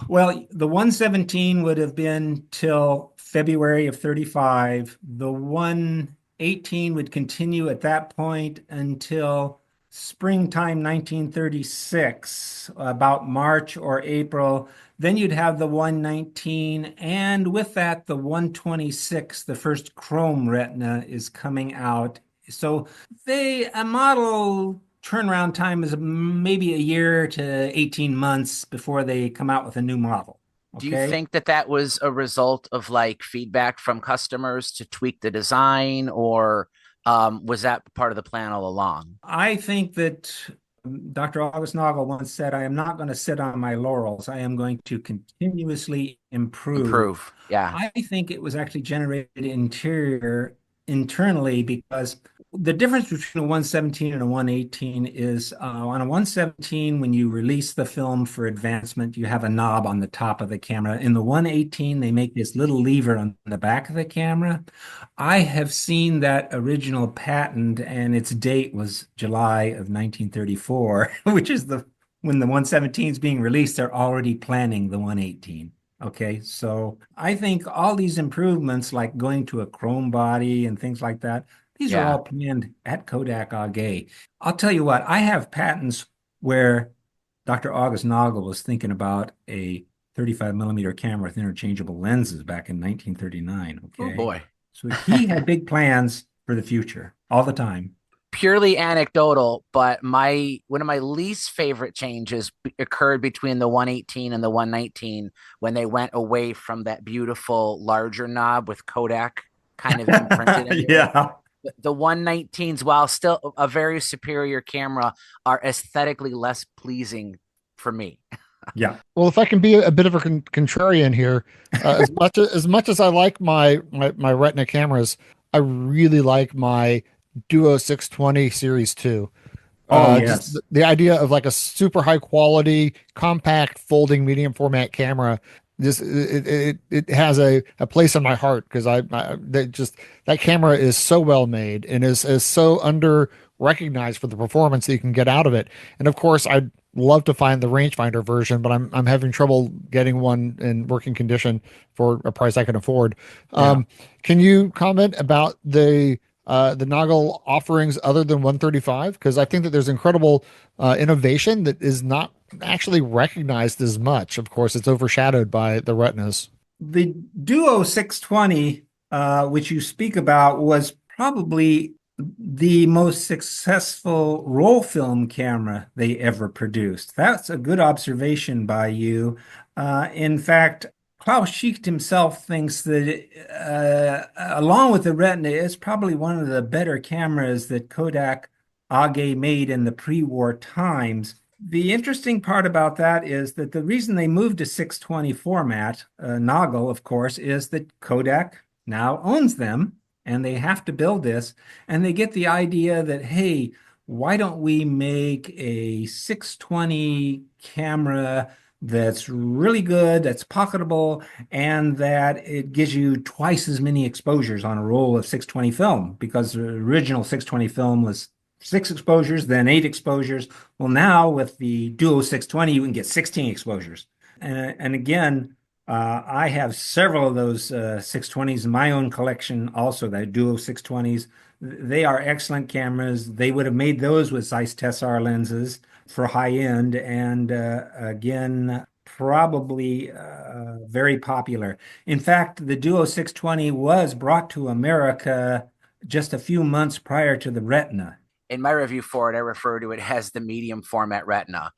Well, the 117 would have been till February of 35. The 118 would continue at that point until springtime 1936, about March or April. Then you'd have the 119, and with that, the 126, the first chrome retina, is coming out. So a model turnaround time is maybe a year to 18 months before they come out with a new model. Do you think that was a result of like feedback from customers to tweak the design, or was that part of the plan all along? I think that Dr. August Nagel once said, I am not going to sit on my laurels. I am going to continuously improve. Yeah. I think it was actually generated internally, because the difference between a 117 and a 118 is on a 117, when you release the film for advancement, you have a knob on the top of the camera. In the 118, they make this little lever on the back of the camera. I have seen that original patent, and its date was July of 1934, which is when the 117 is being released, they're already planning the 118. Okay, so I think all these improvements, like going to a chrome body and things like that, these are all planned at Kodak AG. I'll tell you what, I have patents where Dr. August Nagel was thinking about a 35 millimeter camera with interchangeable lenses back in 1939. Okay. Oh boy. So he had big plans for the future all the time. Purely anecdotal, but one of my least favorite changes occurred between the 118 and the 119 when they went away from that beautiful larger knob with Kodak kind of imprinted in Yeah. The 119s, while still a very superior camera, are aesthetically less pleasing for me. Yeah. Well, if I can be a bit of a contrarian here, as much as I like my Retina cameras, I really like my Duo 620 Series 2. Oh, yes. Just the idea of like a super high quality, compact, folding medium format camera. Just it has a place in my heart, because that camera is so well made and is so under recognized for the performance that you can get out of it. And of course, I'd love to find the rangefinder version, but I'm having trouble getting one in working condition for a price I can afford. Yeah. Can you comment about the Nagel offerings other than 135? Because I think that there's incredible innovation that is not actually recognized as much. Of course, it's overshadowed by the Retinas. The Duo 620, which you speak about, was probably the most successful roll film camera they ever produced. That's a good observation by you. In fact, Klaus Schicht himself thinks that along with the Retina, it's probably one of the better cameras that Kodak AG made in the pre-war times. The interesting part about that is that the reason they moved to 620 format, Nagel, of course, is that Kodak now owns them, and they have to build this, and they get the idea that, hey, why don't we make a 620 camera that's really good, that's pocketable, and that it gives you twice as many exposures on a roll of 620 film, because the original 620 film was 6 exposures, then 8 exposures. Well, now with the Duo 620, you can get 16 exposures. And again, I have several of those 620s in my own collection, also the Duo 620s. They are excellent cameras. They would have made those with Zeiss Tessar lenses for high end, and again, probably very popular. In fact, the Duo 620 was brought to America just a few months prior to the Retina. in my review for it, I refer to it as the medium format Retina,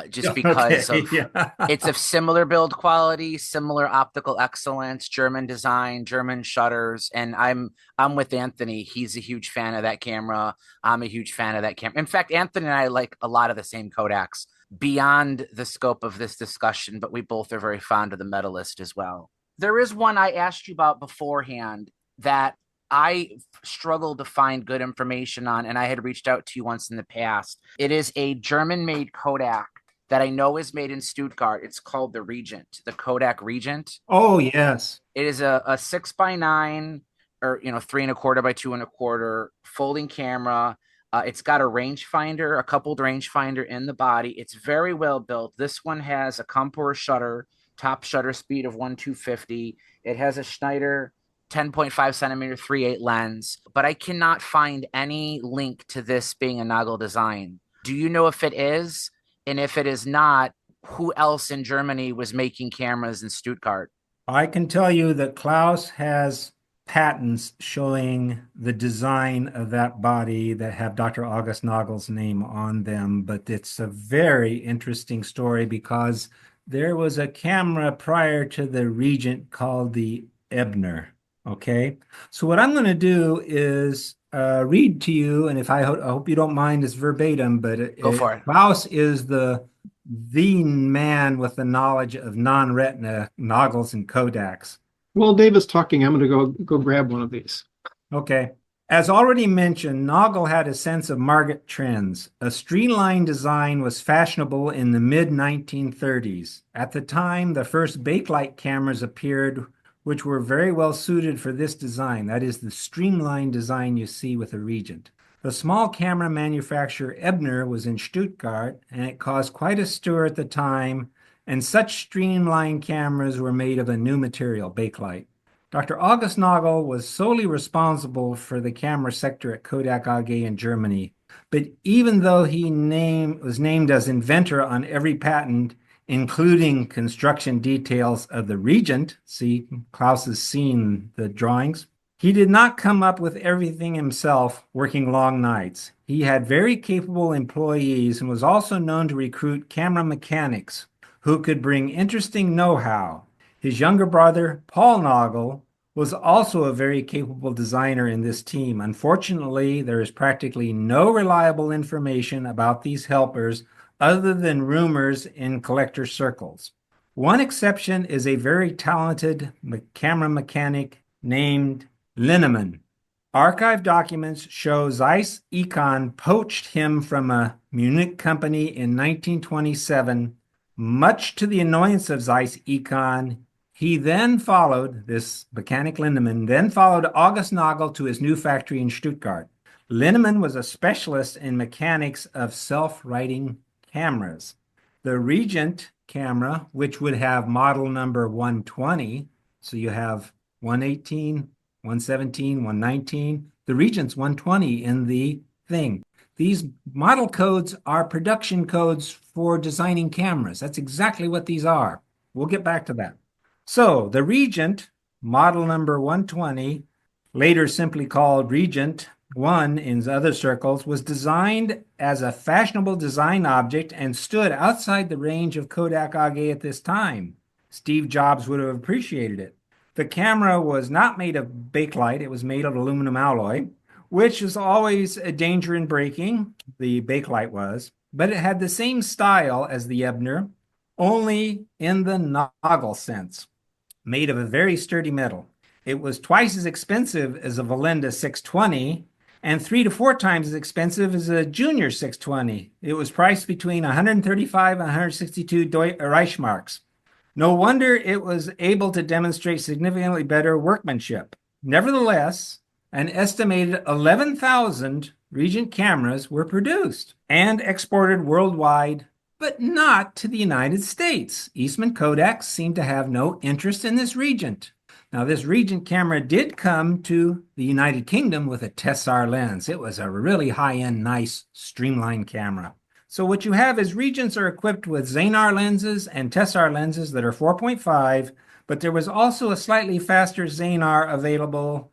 just Okay, because of yeah. it's of similar build quality, similar optical excellence, German design, German shutters, and I'm with Anthony. He's a huge fan of that camera. I'm a huge fan of that camera. In fact, Anthony and I like a lot of the same Kodaks beyond the scope of this discussion, but we both are very fond of the Medalist as well. There is one I asked you about beforehand that I struggled to find good information on, and I had reached out to you once in the past. It is a German made Kodak that I know is made in Stuttgart. It's called the Regent, the Kodak Regent. Oh, yes. It is a 6x9 or 3.25 by 2.25 folding camera. It's got a rangefinder, a coupled rangefinder in the body. It's very well built. This one has a Compur shutter, top shutter speed of 1/250. It has a Schneider 10.5 centimeter 3.8 lens, but I cannot find any link to this being a Nagel design. Do you know if it is? And if it is not, who else in Germany was making cameras in Stuttgart? I can tell you that Klaus has patents showing the design of that body that have Dr. August Nagel's name on them, but it's a very interesting story because there was a camera prior to the Regent called the Ebner. Okay, so what I'm going to do is read to you, and if I hope you don't mind, it's verbatim, but Go for it. Klaus is the man with the knowledge of non-retina Nagels and Kodaks. While Dave is talking, I'm going to go grab one of these. Okay. As already mentioned, Nagel had a sense of market trends. A streamlined design was fashionable in the mid-1930s. At the time, the first bakelite cameras appeared, which were very well suited for this design. That is the streamlined design you see with a Regent. The small camera manufacturer Ebner was in Stuttgart, and it caused quite a stir at the time, and such streamlined cameras were made of a new material, bakelite. Dr. August Nagel was solely responsible for the camera sector at Kodak AG in Germany, but even though he was named as inventor on every patent, including construction details of the Regent, see, Klaus has seen the drawings, he did not come up with everything himself, working long nights. He had very capable employees and was also known to recruit camera mechanics who could bring interesting know-how. His younger brother, Paul Nagel, was also a very capable designer in this team. Unfortunately, there is practically no reliable information about these helpers other than rumors in collector circles. One exception is a very talented camera mechanic named Linnemann. Archive documents show Zeiss Econ poached him from a Munich company in 1927. Much to the annoyance of Zeiss Econ, he then followed, this mechanic Linnemann, then followed August Nagel to his new factory in Stuttgart. Linnemann was a specialist in mechanics of self-righting cameras. The Regent camera, which would have model number 120, so you have 118, 117, 119, the Regent's 120 in the thing. These model codes are production codes for designing cameras. That's exactly what these are. We'll get back to that. So the Regent, model number 120, later simply called Regent 1 in other circles, was designed as a fashionable design object and stood outside the range of Kodak AG at this time. Steve Jobs would have appreciated it. The camera was not made of bakelite. It was made of aluminum alloy, which is always a danger in breaking. The bakelite was, but it had the same style as the Ebner, only in the Nagel sense, made of a very sturdy metal. It was twice as expensive as a Valenda 620 and 3 to 4 times as expensive as a Junior 620. It was priced between 135 and 162 Reichsmarks. No wonder it was able to demonstrate significantly better workmanship. Nevertheless, an estimated 11,000 Regent cameras were produced and exported worldwide, but not to the United States. Eastman Kodaks seemed to have no interest in this Regent. Now, this Regent camera did come to the United Kingdom with a Tessar lens. It was a really high-end, nice, streamlined camera. So what you have is Regents are equipped with Xenar lenses and Tessar lenses that are 4.5, but there was also a slightly faster Xenar available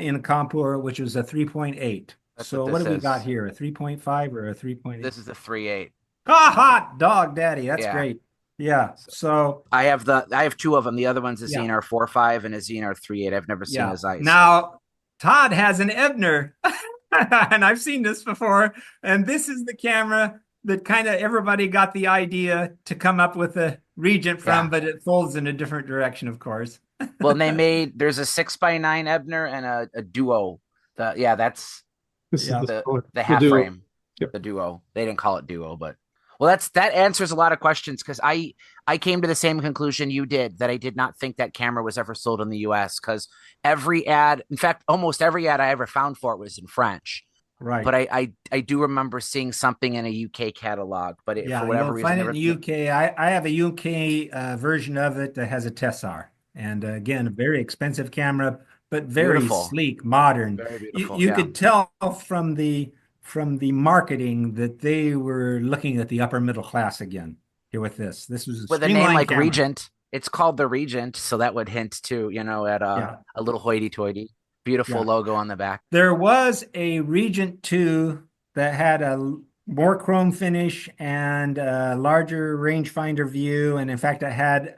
in Compur, which was a 3.8. That's So what what this do we got is. here? A 3.5 or a 3.8? This is the 3.8. Ah, hot dog daddy. That's Yeah. great. Yeah. So I have two of them. The other one's a yeah, ZNR 4.5 and a ZNR 3.8. I've never seen yeah. a Zeiss. Now Todd has an Ebner, and I've seen this before. And this is the camera that kind of everybody got the idea to come up with a Regent from, Yeah. but it folds in a different direction, of course. Well, there's a 6x9 Ebner and a Duo. That's This is Yeah. the the half duo. frame, Yep. the Duo. They didn't call it Duo, but well, that answers a lot of questions because I came to the same conclusion you did, that I did not think that camera was ever sold in the U.S. because every ad, in fact, almost every ad I ever found for it was in French. Right. But I do remember seeing something in a UK catalog, but for Yeah, whatever you'll reason, find it never. in the UK. I have a UK version of it that has a Tessar. And again, a very expensive camera, but very Beautiful. sleek, modern. Very You beautiful. you Yeah. could tell from the marketing that they were looking at the upper middle class again here with this. This was a With a name streamlined like camera. Regent, it's called the Regent, so that would hint to, at Yeah, a little hoity-toity. Beautiful yeah. logo on the back. There was a Regent 2 that had a more chrome finish and a larger rangefinder view. And in fact, it had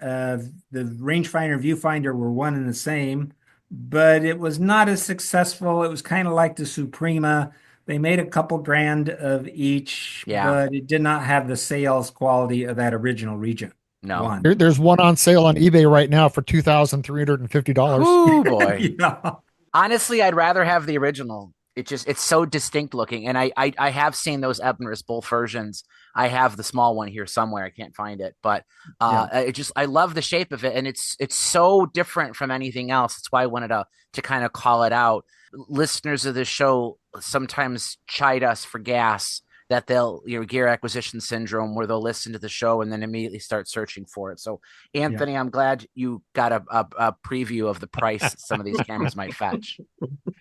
the rangefinder viewfinder were one and the same, but it was not as successful. It was kind of like the Suprema. They made a couple grand of each, Yeah. but it did not have the sales quality of that original Regent No. one. There's one on sale on eBay right now for $2,350. Oh boy. Yeah. Honestly, I'd rather have the original. It's so distinct looking. And I have seen those Ebners, both versions. I have the small one here somewhere. I can't find it, but I love the shape of it. And it's so different from anything else. That's why I wanted to kind of call it out. Listeners of this show sometimes chide us for gas that they'll, gear acquisition syndrome, where they'll listen to the show and then immediately start searching for it. So Anthony, I'm glad you got a preview of the price some of these cameras might fetch.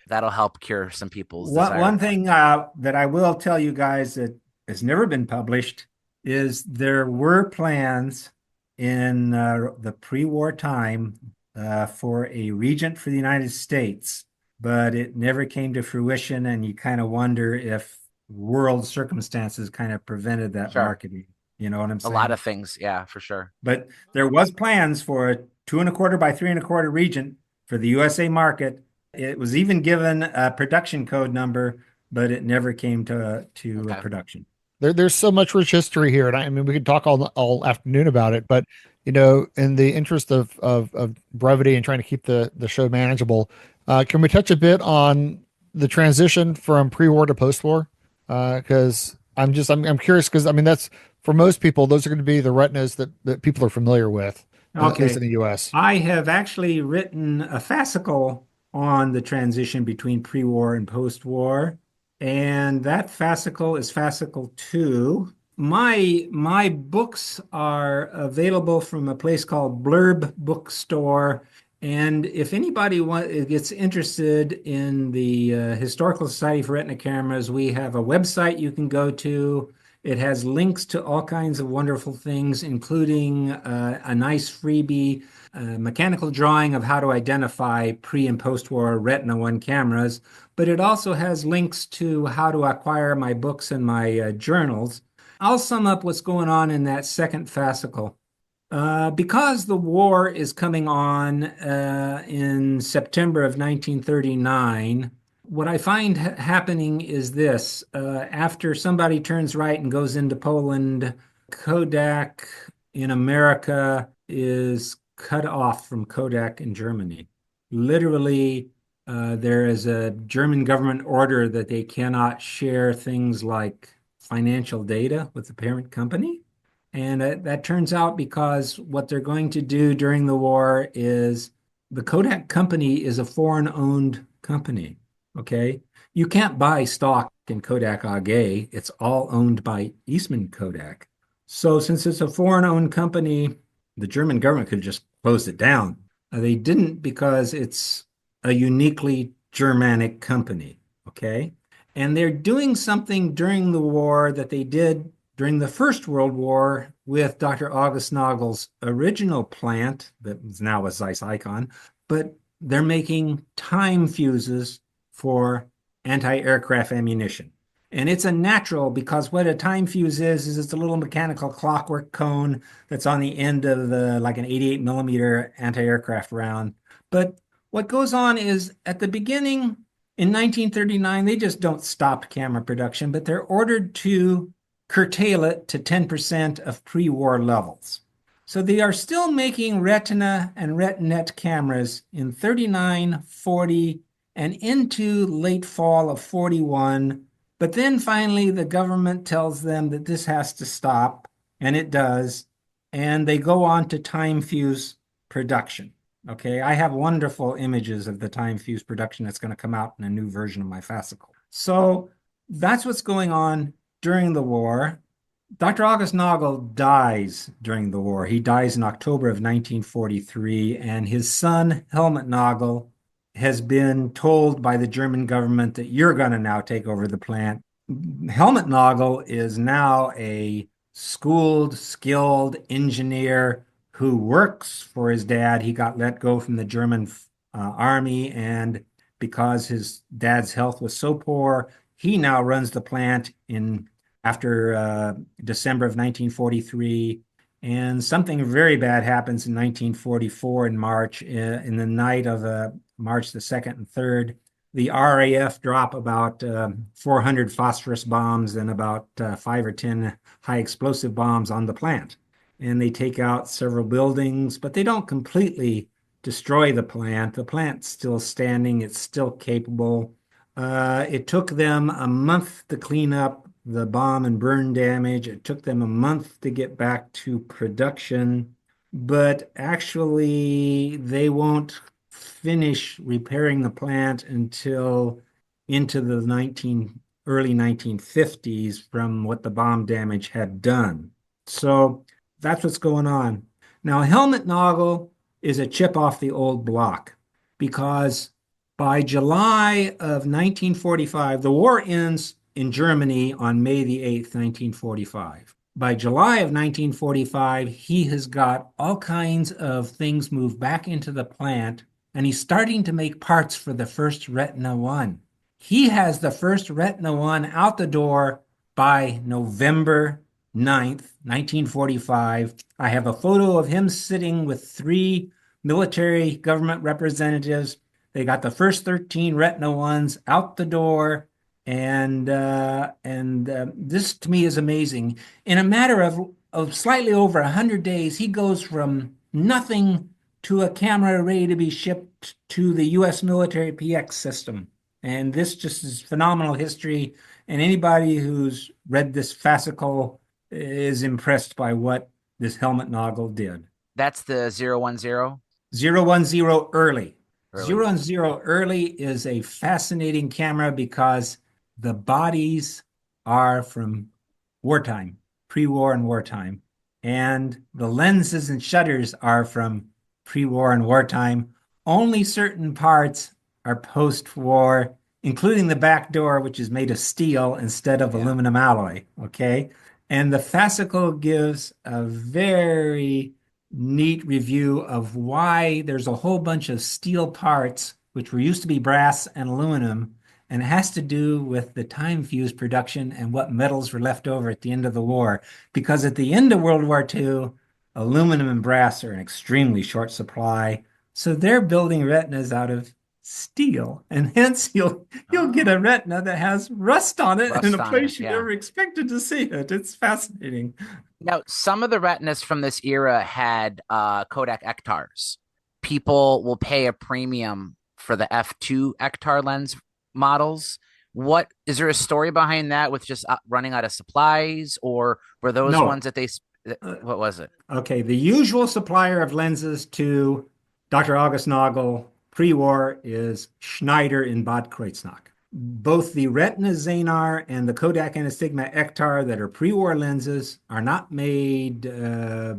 That'll help cure some people's desire. One thing that I will tell you guys that has never been published is there were plans in the pre-war time for a Regent for the United States, but it never came to fruition, and you kind of wonder if world circumstances kind of prevented that marketing. You know what I'm saying? A lot of things, yeah, for sure. But there was plans for a 2.25 by 3.25 Regent for the USA market. It was even given a production code number, but it never came to production. There's so much rich history here, and I mean we could talk all afternoon about it, but in the interest of brevity and trying to keep the show manageable, can we touch a bit on the transition from pre-war to post-war? Because I'm curious, because I mean that's, for most people, those are going to be the retinas that people are familiar with, at least in the US. I have actually written a fascicle on the transition between pre-war and post-war, and that fascicle is fascicle 2. My books are available from a place called Blurb Bookstore. And if anybody gets interested in the Historical Society for Retina Cameras, we have a website you can go to. It has links to all kinds of wonderful things, including a nice freebie mechanical drawing of how to identify pre- and post-war Retina 1 cameras. But it also has links to how to acquire my books and my journals. I'll sum up what's going on in that second fascicle. Because the war is coming on in September of 1939, what I find happening is this. After somebody turns right and goes into Poland, Kodak in America is cut off from Kodak in Germany. Literally, there is a German government order that they cannot share things like financial data with the parent company. And that turns out because what they're going to do during the war is the Kodak company is a foreign-owned company, okay? You can't buy stock in Kodak AG. It's all owned by Eastman Kodak. So since it's a foreign-owned company, the German government could just close it down. They didn't, because it's a uniquely Germanic company, okay? And they're doing something during the war that they did during the First World War with Dr. August Nagel's original plant that is now a Zeiss Icon, but they're making time fuses for anti-aircraft ammunition. And it's a natural because what a time fuse is it's a little mechanical clockwork cone that's on the end of like an 88 millimeter anti-aircraft round. But what goes on is at the beginning in 1939, they just don't stop camera production, but they're ordered to curtail it to 10% of pre-war levels. So they are still making Retina and Retinet cameras in 39, 40, and into late fall of 41. But then finally, the government tells them that this has to stop, and it does. And they go on to time fuse production. Okay, I have wonderful images of the time fuse production that's going to come out in a new version of my fascicle. So that's what's going on during the war. Dr. August Nagel dies during the war. He dies in October of 1943, and his son, Helmut Nagel, has been told by the German government that you're going to now take over the plant. Helmut Nagel is now a schooled, skilled engineer who works for his dad. He got let go from the German army, and because his dad's health was so poor, he now runs the plant after December of 1943. And something very bad happens in 1944 in March, in the night of March the 2nd and 3rd. The RAF drop about 400 phosphorus bombs and about 5 or 10 high explosive bombs on the plant. And they take out several buildings, but they don't completely destroy the plant. The plant's still standing. It's still capable. It took them a month to clean up the bomb and burn damage. It took them a month to get back to production, but actually they won't finish repairing the plant until into the early 1950s from what the bomb damage had done. So that's what's going on. Now, Helmut Nagel is a chip off the old block because by July of 1945, the war ends in Germany on May the 8th, 1945. By July of 1945, he has got all kinds of things moved back into the plant, and he's starting to make parts for the first Retina 1. He has the first Retina 1 out the door by November 9th, 1945. I have a photo of him sitting with 3 military government representatives. They got the first 13 Retina 1s out the door. And this to me is amazing. In a matter of slightly over 100 days, he goes from nothing to a camera ready to be shipped to the U.S. military PX system. And this just is phenomenal history. And anybody who's read this fascicle is impressed by what this Helmut Nagel did. That's the 010? 010 early. 010 early is a fascinating camera because the bodies are from wartime, pre-war and wartime, and the lenses and shutters are from pre-war and wartime. Only certain parts are post-war, including the back door, which is made of steel instead of aluminum alloy, okay? And the fascicle gives a very neat review of why there's a whole bunch of steel parts, which were used to be brass and aluminum, and it has to do with the time fuse production and what metals were left over at the end of the war. Because at the end of World War II, aluminum and brass are in extremely short supply. So they're building retinas out of steel. And hence you'll get a retina that has rust on it in a place you never expected to see it. It's fascinating. Now, some of the retinas from this era had Kodak Ektars. People will pay a premium for the f2 Ektar lens models. What is there a story behind that with just running out of supplies, or were those ones that they what was it? Okay, the usual supplier of lenses to Dr. August Nagel pre-war is Schneider in Bad Kreuznach. Both the Retina Xenar and the Kodak Anastigma Ektar that are pre-war lenses are not made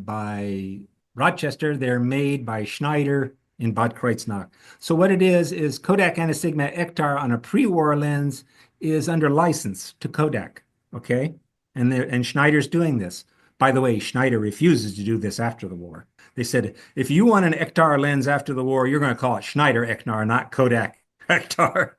by Rochester. They're made by Schneider in Bad Kreuznach. So what it is Kodak Anastigma Ektar on a pre-war lens is under license to Kodak, okay? And Schneider's doing this. By the way, Schneider refuses to do this after the war. They said, if you want an Ektar lens after the war, you're going to call it Schneider Ektar, not Kodak Ektar.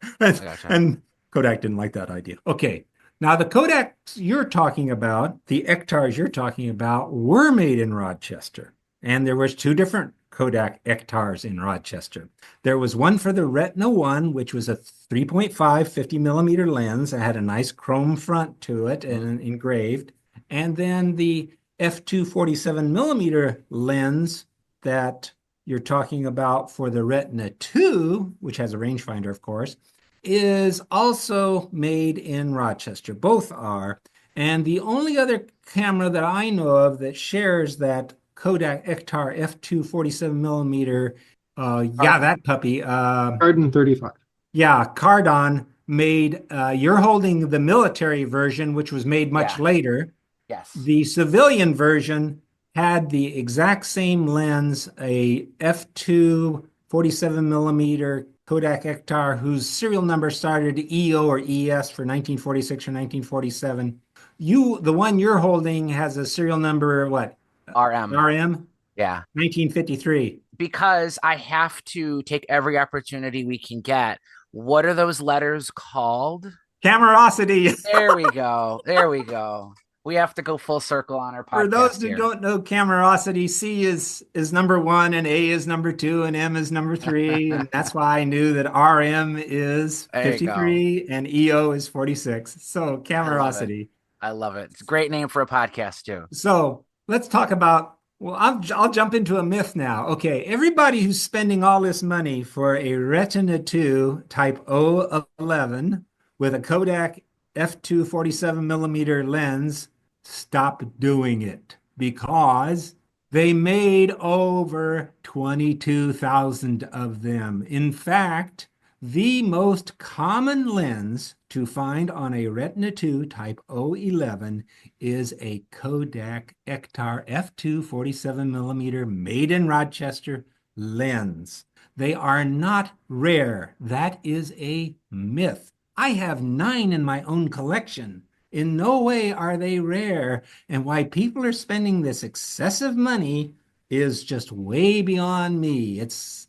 And Kodak didn't like that idea. Okay. Now, the Kodaks you're talking about, the Ektars you're talking about, were made in Rochester. And there was two different Kodak Ektars in Rochester. There was one for the Retina 1, which was a 3.5 50 millimeter lens. It had a nice chrome front to it and engraved. And then the f2 47 millimeter lens that you're talking about for the Retina 2, which has a rangefinder, of course, is also made in Rochester. Both are. And the only other camera that I know of that shares that Kodak Ektar f2 47 millimeter, that puppy. Cardon 35. Yeah, Cardon made, you're holding the military version, which was made much later. Yes. The civilian version had the exact same lens, a f2 47 millimeter Kodak Ektar, whose serial number started EO or ES for 1946 or 1947. The one you're holding has a serial number, what? RM. RM? Yeah. 1953. Because I have to take every opportunity we can get. What are those letters called? Camerosity. There we go. There we go. We have to go full circle on our podcast. For those who here. don't know Camerosity, C is number 1 and A is number 2 and M is number 3. And that's why I knew that RM is 53 and EO is 46. So Camerosity. I love it. It's a great name for a podcast too. So let's talk about, well, I'll jump into a myth now. Okay, everybody who's spending all this money for a Retina 2 type 011 with a Kodak f2 47 millimeter lens, stop doing it, because they made over 22,000 of them. In fact, the most common lens to find on a Retina 2 type 011 is a Kodak Ektar f2 47 millimeter made in Rochester lens. They are not rare. That is a myth. I have 9 in my own collection. In no way are they rare. And why people are spending this excessive money is just way beyond me. It's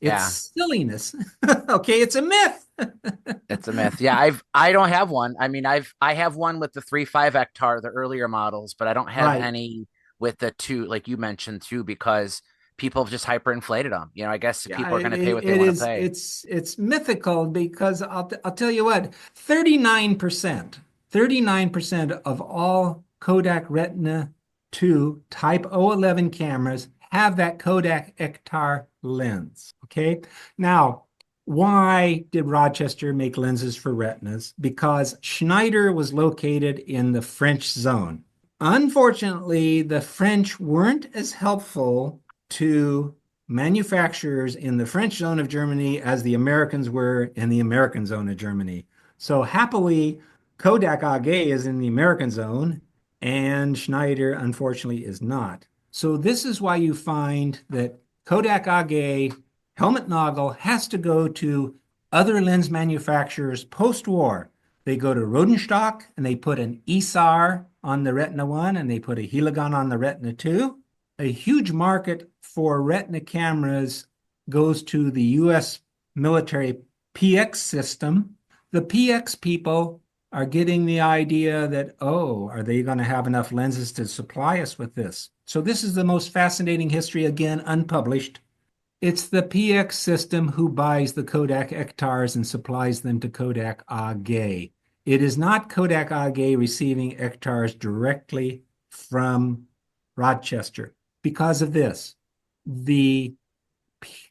silliness. Okay, it's a myth. It's a myth. Yeah, I don't have one. I mean, I have one with the 3.5 Ektar, the earlier models, but I don't have any with the 2, like you mentioned too, because people have just hyperinflated them. You know, I guess people are going to pay what they want to pay. It's mythical because I'll tell you what, 39% of all Kodak Retina 2 type 011 cameras have that Kodak Ektar lens. Okay. Now, why did Rochester make lenses for retinas? Because Schneider was located in the French zone. Unfortunately, the French weren't as helpful to manufacturers in the French zone of Germany as the Americans were in the American zone of Germany. So happily, Kodak AG is in the American zone and Schneider, unfortunately, is not. So this is why you find that Kodak AG, Helmut Nagel, has to go to other lens manufacturers post-war. They go to Rodenstock and they put an ISAR on the Retina 1 and they put a Heligon on the Retina 2. A huge market for Retina cameras goes to the U.S. military PX system. The PX people are getting the idea that, oh, are they going to have enough lenses to supply us with this? So this is the most fascinating history, again, unpublished. It's the PX system who buys the Kodak Ektars and supplies them to Kodak AG. It is not Kodak AG receiving Ektars directly from Rochester. Because of this, the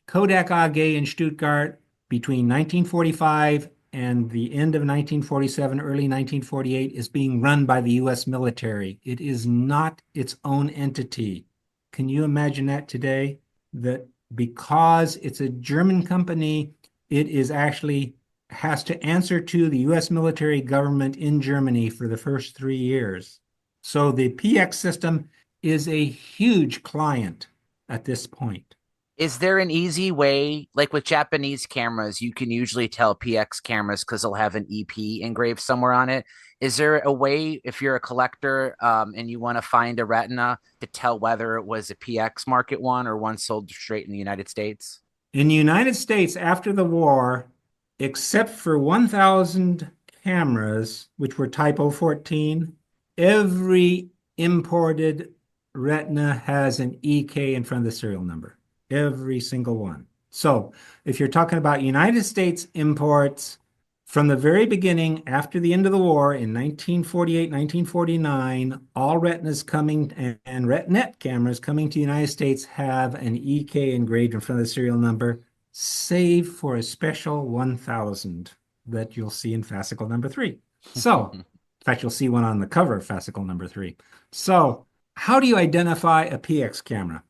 Kodak AG in Stuttgart between 1945 and the end of 1947, early 1948, is being run by the U.S. military. It is not its own entity. Can you imagine that today? That because it's a German company, it is actually has to answer to the U.S. military government in Germany for the first 3 years. So the PX system is a huge client at this point. Is there an easy way, like with Japanese cameras, you can usually tell PX cameras because they'll have an EP engraved somewhere on it. Is there a way, if you're a collector and you want to find a Retina, to tell whether it was a PX market one or one sold straight in the United States? In the United States, after the war, except for 1,000 cameras, which were type 014, every imported Retina has an EK in front of the serial number. Every single one. So if you're talking about United States imports from the very beginning, after the end of the war in 1948, 1949, all Retinas coming and Retina cameras coming to the United States have an EK engraved in front of the serial number, save for a special 1000 that you'll see in fascicle number 3. So, in fact, you'll see one on the cover of fascicle number 3. So, how do you identify a PX camera?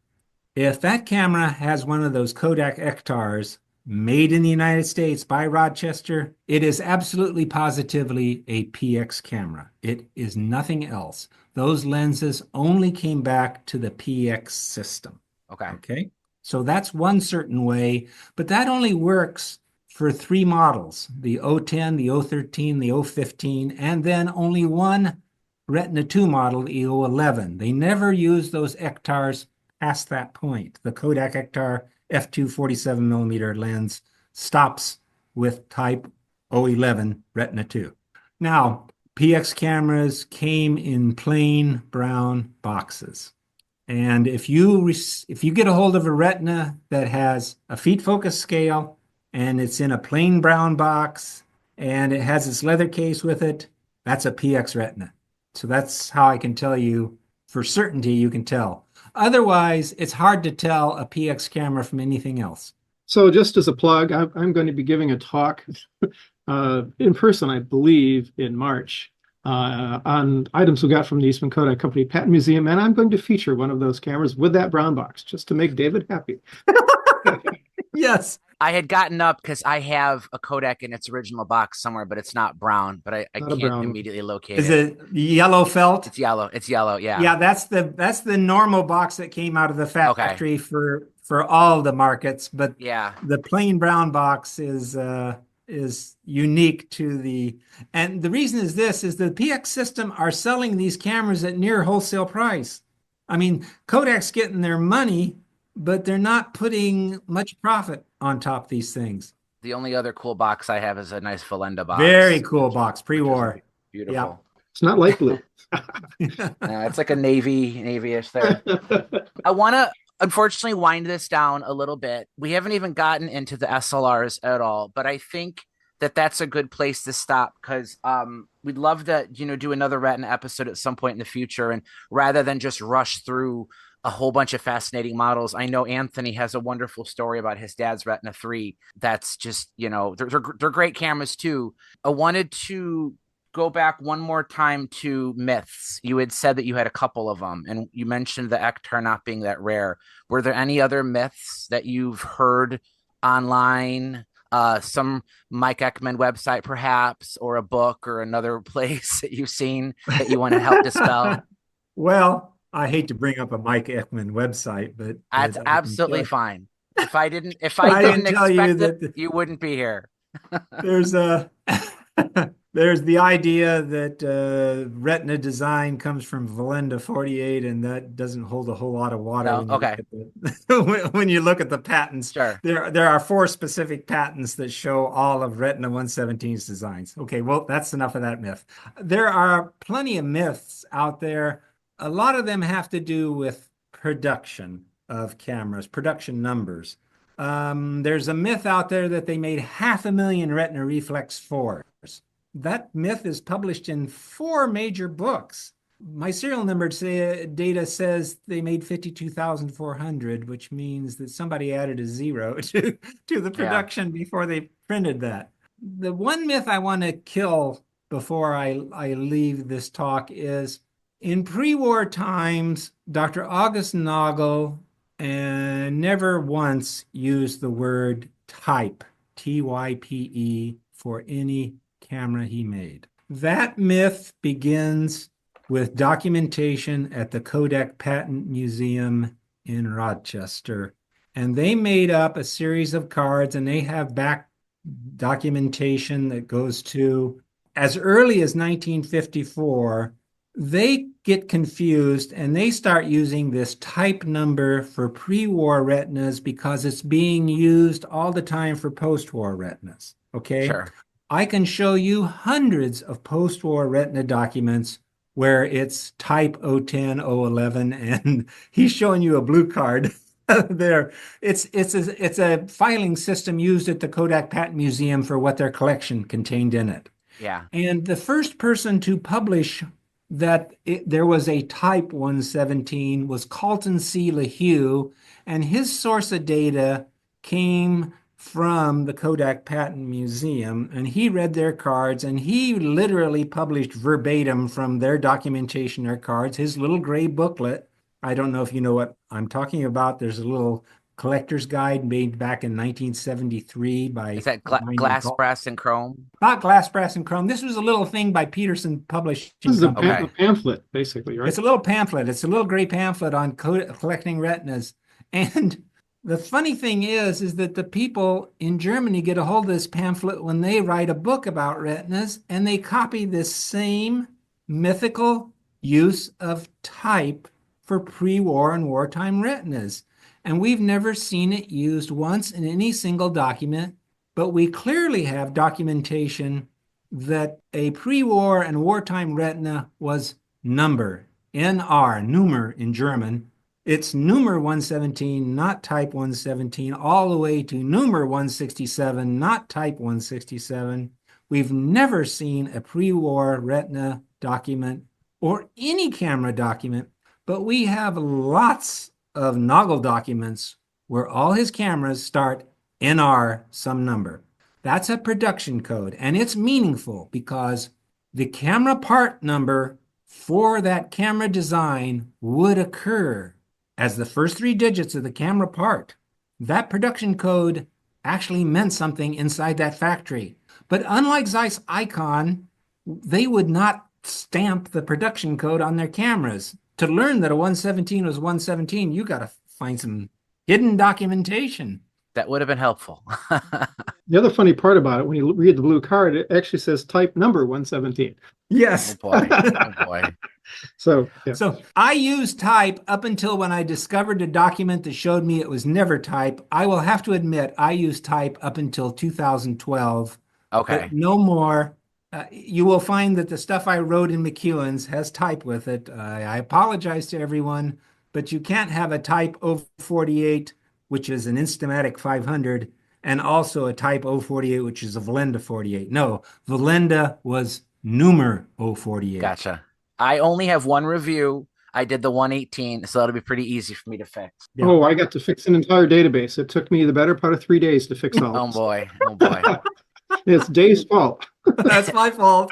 If that camera has one of those Kodak Ektars made in the United States by Rochester, it is absolutely positively a PX camera. It is nothing else. Those lenses only came back to the PX system. Okay. So that's one certain way, but that only works for 3 models, the 010, the 013, the 015, and then only one Retina 2 model, the 011. They never use those Ektars past that point. The Kodak Ektar f2 47mm lens stops with type 011 Retina 2. Now, PX cameras came in plain brown boxes. And if you get a hold of a Retina that has a feet focus scale and it's in a plain brown box and it has its leather case with it, that's a PX Retina. So that's how I can tell you for certainty you can tell. Otherwise, it's hard to tell a PX camera from anything else. So just as a plug, I'm going to be giving a talk in person, I believe, in March on items we got from the Eastman Kodak Company Patent Museum, and I'm going to feature one of those cameras with that brown box just to make David happy. Yes. I had gotten up because I have a Kodak in its original box somewhere, but it's not brown, but I can't immediately locate it. Is it yellow felt? It's yellow. It's yellow, yeah. Yeah, that's the normal box that came out of the factory for all the markets, but yeah, the plain brown box is unique to the, and the reason is this, is the PX system are selling these cameras at near wholesale price. I mean, Kodak's getting their money, but they're not putting much profit on top of these things. The only other cool box I have is a nice Valenda box. Very cool box, pre-war. Beautiful. Yeah. It's not light blue. It's like a navy-ish there. I want to unfortunately wind this down a little bit. We haven't even gotten into the SLRs at all, but I think that that's a good place to stop because we'd love to, do another Retina episode at some point in the future. And rather than just rush through a whole bunch of fascinating models, I know Anthony has a wonderful story about his dad's Retina 3. That's just, they're great cameras too. I wanted to go back one more time to myths. You had said that you had a couple of them, and you mentioned the Ektar not being that rare. Were there any other myths that you've heard online? Some Mike Ekman website, perhaps, or a book or another place that you've seen that you want to help dispel? Well, I hate to bring up a Mike Ekman website, but that's absolutely fine. If I didn't expect it, you wouldn't be here. There's the idea that Retina design comes from Valenda 48, and that doesn't hold a whole lot of water. No, when you look at the patents, sure. There are 4 specific patents that show all of Retina 117's designs. Okay, well, that's enough of that myth. There are plenty of myths out there. A lot of them have to do with production of cameras, production numbers. There's a myth out there that they made 500,000 Retina Reflex 4s. That myth is published in 4 major books. My serial number data says they made 52,400, which means that somebody added a 0 to the production before they printed that. The one myth I want to kill before I leave this talk is, in pre-war times, Dr. August Nagel never once used the word type, T-Y-P-E, for any camera he made. That myth begins with documentation at the Kodak Patent Museum in Rochester. And they made up a series of cards, and they have back documentation that goes to as early as 1954. They get confused and they start using this type number for pre-war retinas because it's being used all the time for post-war retinas. Okay. Sure. I can show you hundreds of post-war Retina documents where it's type 010, 011, and he's showing you a blue card there. It's a filing system used at the Kodak Patent Museum for what their collection contained in it. Yeah. And the first person to publish that there was a type 117 was Carlton C. LaHue, and his source of data came from the Kodak Patent Museum, and he read their cards, and he literally published verbatim from their documentation or cards, his little gray booklet. I don't know if you know what I'm talking about. There's a little collector's guide made back in 1973 by... Is that glass, brass, and chrome? Not glass, brass, and chrome. This was a little thing by Peterson Publishing. This is a Okay. pamphlet, basically, right? It's a little pamphlet. It's a little gray pamphlet on collecting retinas. And the funny thing is that the people in Germany get a hold of this pamphlet when they write a book about retinas, and they copy this same mythical use of type for pre-war and wartime retinas. And we've never seen it used once in any single document, but we clearly have documentation that a pre-war and wartime retina was number, NR, Nummer in German. It's Nummer 117, not type 117, all the way to Nummer 167, not type 167. We've never seen a pre-war retina document or any camera document, but we have lots of Nagel documents where all his cameras start NR some number. That's a production code, and it's meaningful because the camera part number for that camera design would occur as the first three digits of the camera part. That production code actually meant something inside that factory. But unlike Zeiss Icon, they would not stamp the production code on their cameras. To learn that a 117 was 117, you got to find some hidden documentation. That would have been helpful. The other funny part about it, when you read the blue card, it actually says type number 117. Yes. Oh boy. Oh boy. So, yeah. So I used type up until when I discovered a document that showed me it was never type. I will have to admit I used type up until 2012. Okay. But no more. You will find that the stuff I wrote in McEwen's has type with it. I apologize to everyone, but you can't have a type 048, which is an Instamatic 500, and also a type 048, which is a Volenda 48. No, Volenda was Nummer 048. Gotcha. I only have one review. I did the 118, so that'll be pretty easy for me to fix. Yeah. Oh, I got to fix an entire database. It took me the better part of 3 days to fix all Oh this. boy. Oh boy. It's Dave's fault. That's my fault.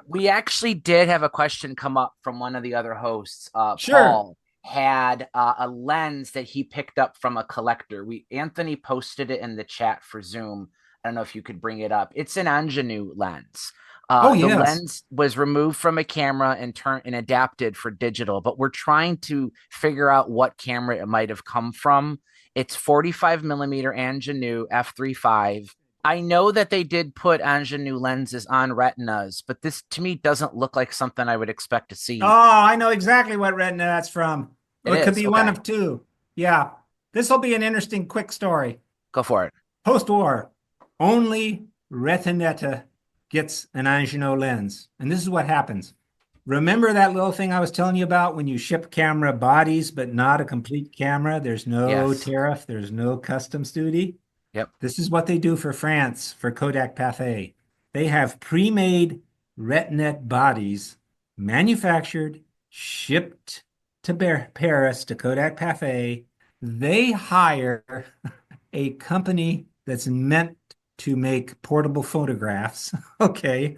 We actually did have a question come up from one of the other hosts. Sure. Paul had a lens that he picked up from a collector. Anthony posted it in the chat for Zoom. I don't know if you could bring it up. It's an ingenue lens. Oh, The yes. lens was removed from a camera and adapted for digital, but we're trying to figure out what camera it might have come from. It's 45 millimeter ingenue f3.5. I know that they did put ingenue lenses on retinas, but this to me doesn't look like something I would expect to see. Oh, I know exactly what retina that's from. It could is, be one okay. of two. Yeah. This will be an interesting quick story. Go for it. Post-war, only Retinetta gets an ingenue lens. And this is what happens. Remember that little thing I was telling you about when you ship camera bodies, but not a complete camera? There's no Yes. tariff. There's no customs duty. Yep. This is what they do for France, for Kodak Pathé. They have pre-made Retinet bodies manufactured, shipped to Paris, to Kodak Pathé. They hire a company that's meant to make portable photographs, okay,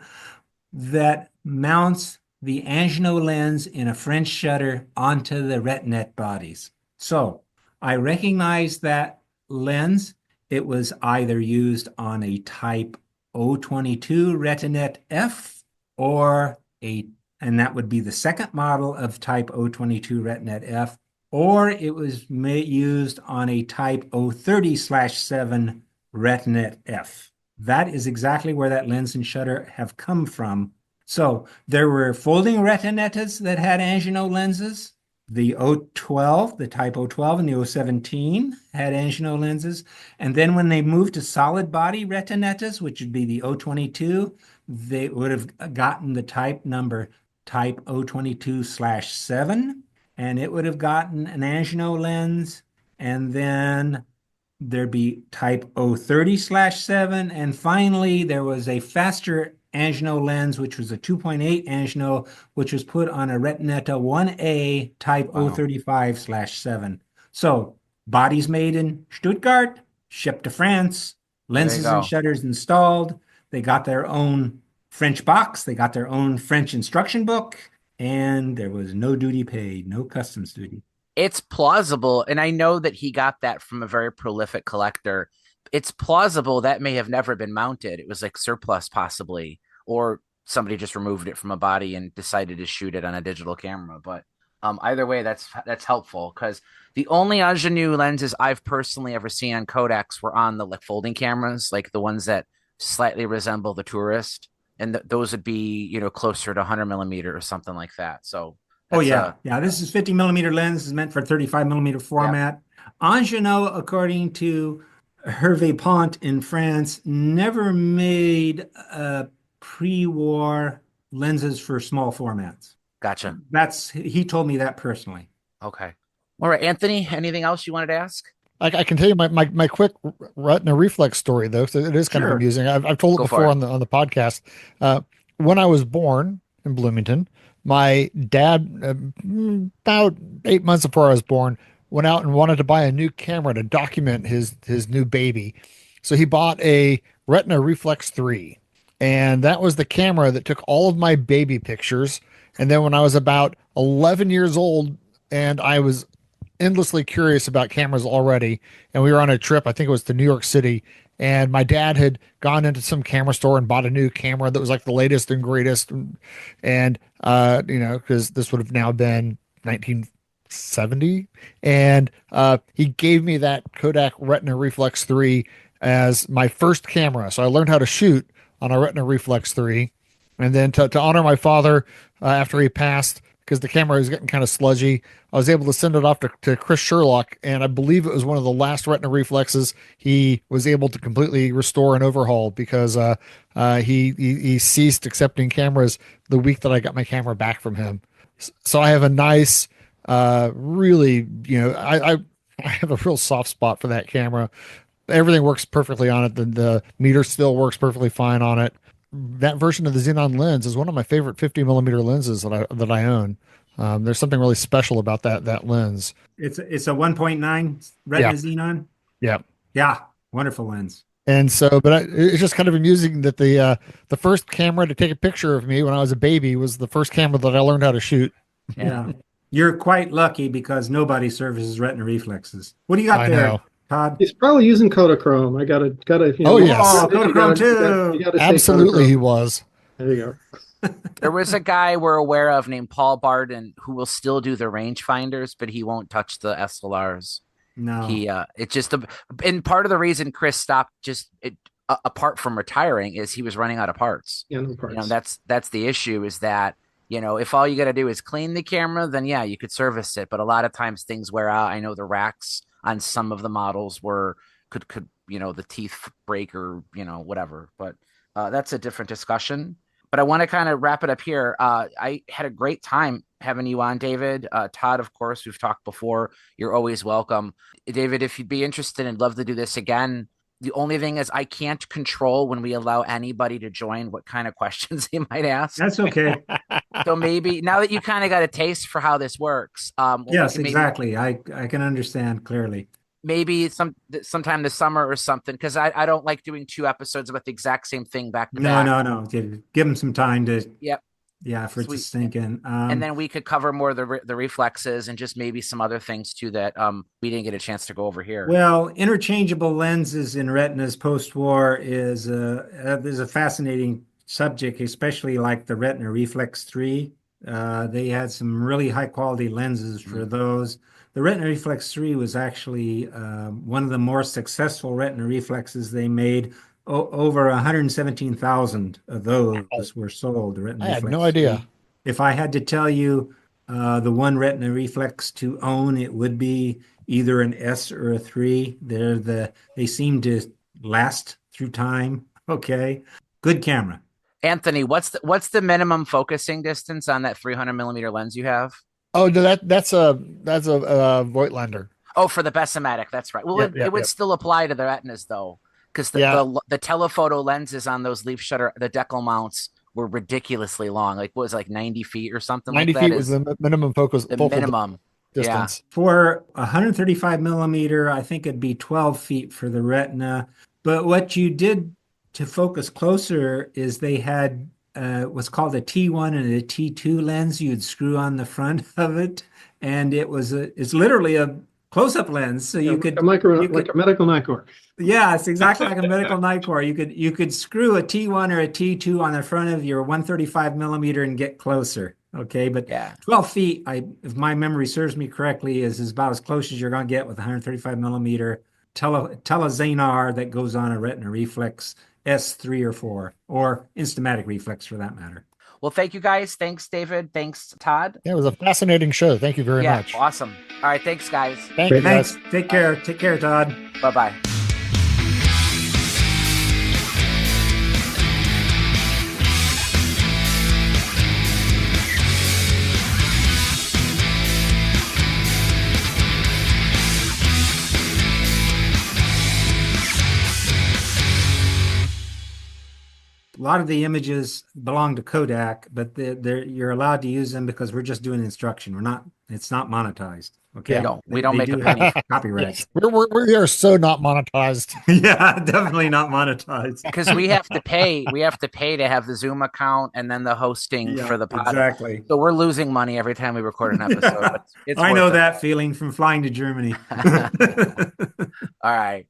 that mounts the ingenue lens in a French shutter onto the Retinet bodies. So I recognize that lens. It was either used on a type 022 Retinet F or and that would be the second model of type 022 Retinet F, or it was used on a type 030/7 Retinet F. That is exactly where that lens and shutter have come from. So there were folding Retinettas that had ingenue lenses. The O12, the Type O12 and the O17 had Angeno lenses. And then when they moved to solid body retinetas, which would be the O22, they would have gotten the type number Type O22/7, and it would have gotten an Angeno lens. And then there'd be Type O30/7. And finally, there was a faster Angeno lens, which was a 2.8 Angeno, which was put on a Retinetta 1A Type O35/7. So bodies made in Stuttgart, shipped to France, lenses and shutters installed. They got their own French box. They got their own French instruction book, and there was no duty paid, no customs duty. It's plausible, and I know that he got that from a very prolific collector. It's plausible that may have never been mounted. It was like surplus possibly, or somebody just removed it from a body and decided to shoot it on a digital camera. But either way, that's helpful, because the only ingenue lenses I've personally ever seen on Kodaks were on the like folding cameras, like the ones that slightly resemble the Tourist, and those would be closer to 100 millimeter or something like that. So. Oh, yeah. This is 50 millimeter lens. This is meant for 35 millimeter format. Yeah. Angeno, according to Hervé Pont in France, never made pre-war lenses for small formats. Gotcha. He told me that personally. Okay. All right, Anthony, anything else you wanted to ask? I can tell you my quick retina reflex story, though. So it is kind of amusing. I've told it before on the podcast. When I was born in Bloomington, my dad, about 8 months before I was born, went out and wanted to buy a new camera to document his new baby. So he bought a Retina Reflex 3. And that was the camera that took all of my baby pictures. And then when I was about 11 years old, and I was endlessly curious about cameras already, and we were on a trip, I think it was to New York City, and my dad had gone into some camera store and bought a new camera that was like the latest and greatest. And, because this would have now been 1970. And he gave me that Kodak Retina Reflex 3 as my first camera. So I learned how to shoot on a Retina Reflex 3. And then to honor my father after he passed, because the camera was getting kind of sludgy, I was able to send it off to Chris Sherlock, and I believe it was one of the last Retina Reflexes he was able to completely restore and overhaul, because he ceased accepting cameras the week that I got my camera back from him. So I have a nice, really, I have a real soft spot for that camera. Everything works perfectly on it. The meter still works perfectly fine on it. That version of the Xenon lens is one of my favorite 50 millimeter lenses that I own. There's something really special about that lens. It's a 1.9 Retina Xenon. Yeah, wonderful lens. And so, but it's just kind of amusing that the first camera to take a picture of me when I was a baby was the first camera that I learned how to shoot. Yeah, you're quite lucky, because nobody services Retina Reflexes. What do you got there, Todd? He's probably using Kodachrome. I gotta. Oh yes, Kodachrome too. You gotta absolutely, he was. There you go. There was a guy we're aware of named Paul Barden who will still do the rangefinders, but he won't touch the SLRs. No, it's just and part of the reason Chris stopped apart from retiring is he was running out of parts. Yeah, no parts. That's the issue, is that if all you got to do is clean the camera, then yeah, you could service it. But a lot of times things wear out. I know the racks on some of the models could the teeth break or whatever. But that's a different discussion. But I want to kind of wrap it up here. I had a great time having you on, David. Todd, of course, we've talked before. You're always welcome. David, if you'd be interested, I'd love to do this again. The only thing is I can't control when we allow anybody to join what kind of questions they might ask. That's okay. So maybe now that you kind of got a taste for how this works. Yes, exactly. I can understand clearly. Maybe sometime this summer or something, because I don't like doing 2 episodes about the exact same thing back to back. No. Give them some time to. Yep. Yeah, for it to sink in. And then we could cover more of the reflexes and just maybe some other things too that we didn't get a chance to go over here. Well, interchangeable lenses in retinas post-war is a fascinating subject, especially like the Retina Reflex 3. They had some really high quality lenses for those. The Retina Reflex 3 was actually one of the more successful Retina Reflexes they made. Over 117,000 of those were sold. I had no idea. If I had to tell you the one retina reflex to own. It would be either an S or a 3. They seem to last through time. Okay. Good camera. Anthony, what's the minimum focusing distance on that 300 millimeter lens you have? Oh, that's a Voigtlander. Oh, for the Bessematic, that's right. Well, it would still apply to the Retinas though, because the telephoto lenses on those leaf shutter, the decal mounts were ridiculously long. Like what was it, like 90 feet or something? 90 like that feet was the minimum focus. The minimum distance. Yeah. For 135 millimeter, I think it'd be 12 feet for the Retina. But what you did to focus closer is they had what's called a T1 and a T2 lens. You'd screw on the front of it, and it's literally a close-up lens. So you could like a medical Nikkor. Yeah, it's exactly like a medical Nikkor. You could screw a T1 or a T2 on the front of your 135 millimeter and get closer. Okay, but 12 feet, if my memory serves me correctly, is about as close as you're going to get with 135 millimeter telezenar that goes on a retina reflex S3 or 4, or Instamatic reflex for that matter. Well, thank you guys. Thanks, David. Thanks, Todd. Yeah, it was a fascinating show. Thank you very much. Awesome. All right, thanks, guys. Thanks. Guys. Take care. Take care, Todd. Bye-bye. A lot of the images belong to Kodak, but you're allowed to use them because we're just doing instruction. It's not monetized. Okay. No, we don't make a penny. Copyright. Yes. We are so not monetized. Yeah, definitely not monetized. Because we have to pay to have the Zoom account and then the hosting for the podcast. Exactly. So we're losing money every time we record an episode. It's I know that feeling from flying to Germany. All right.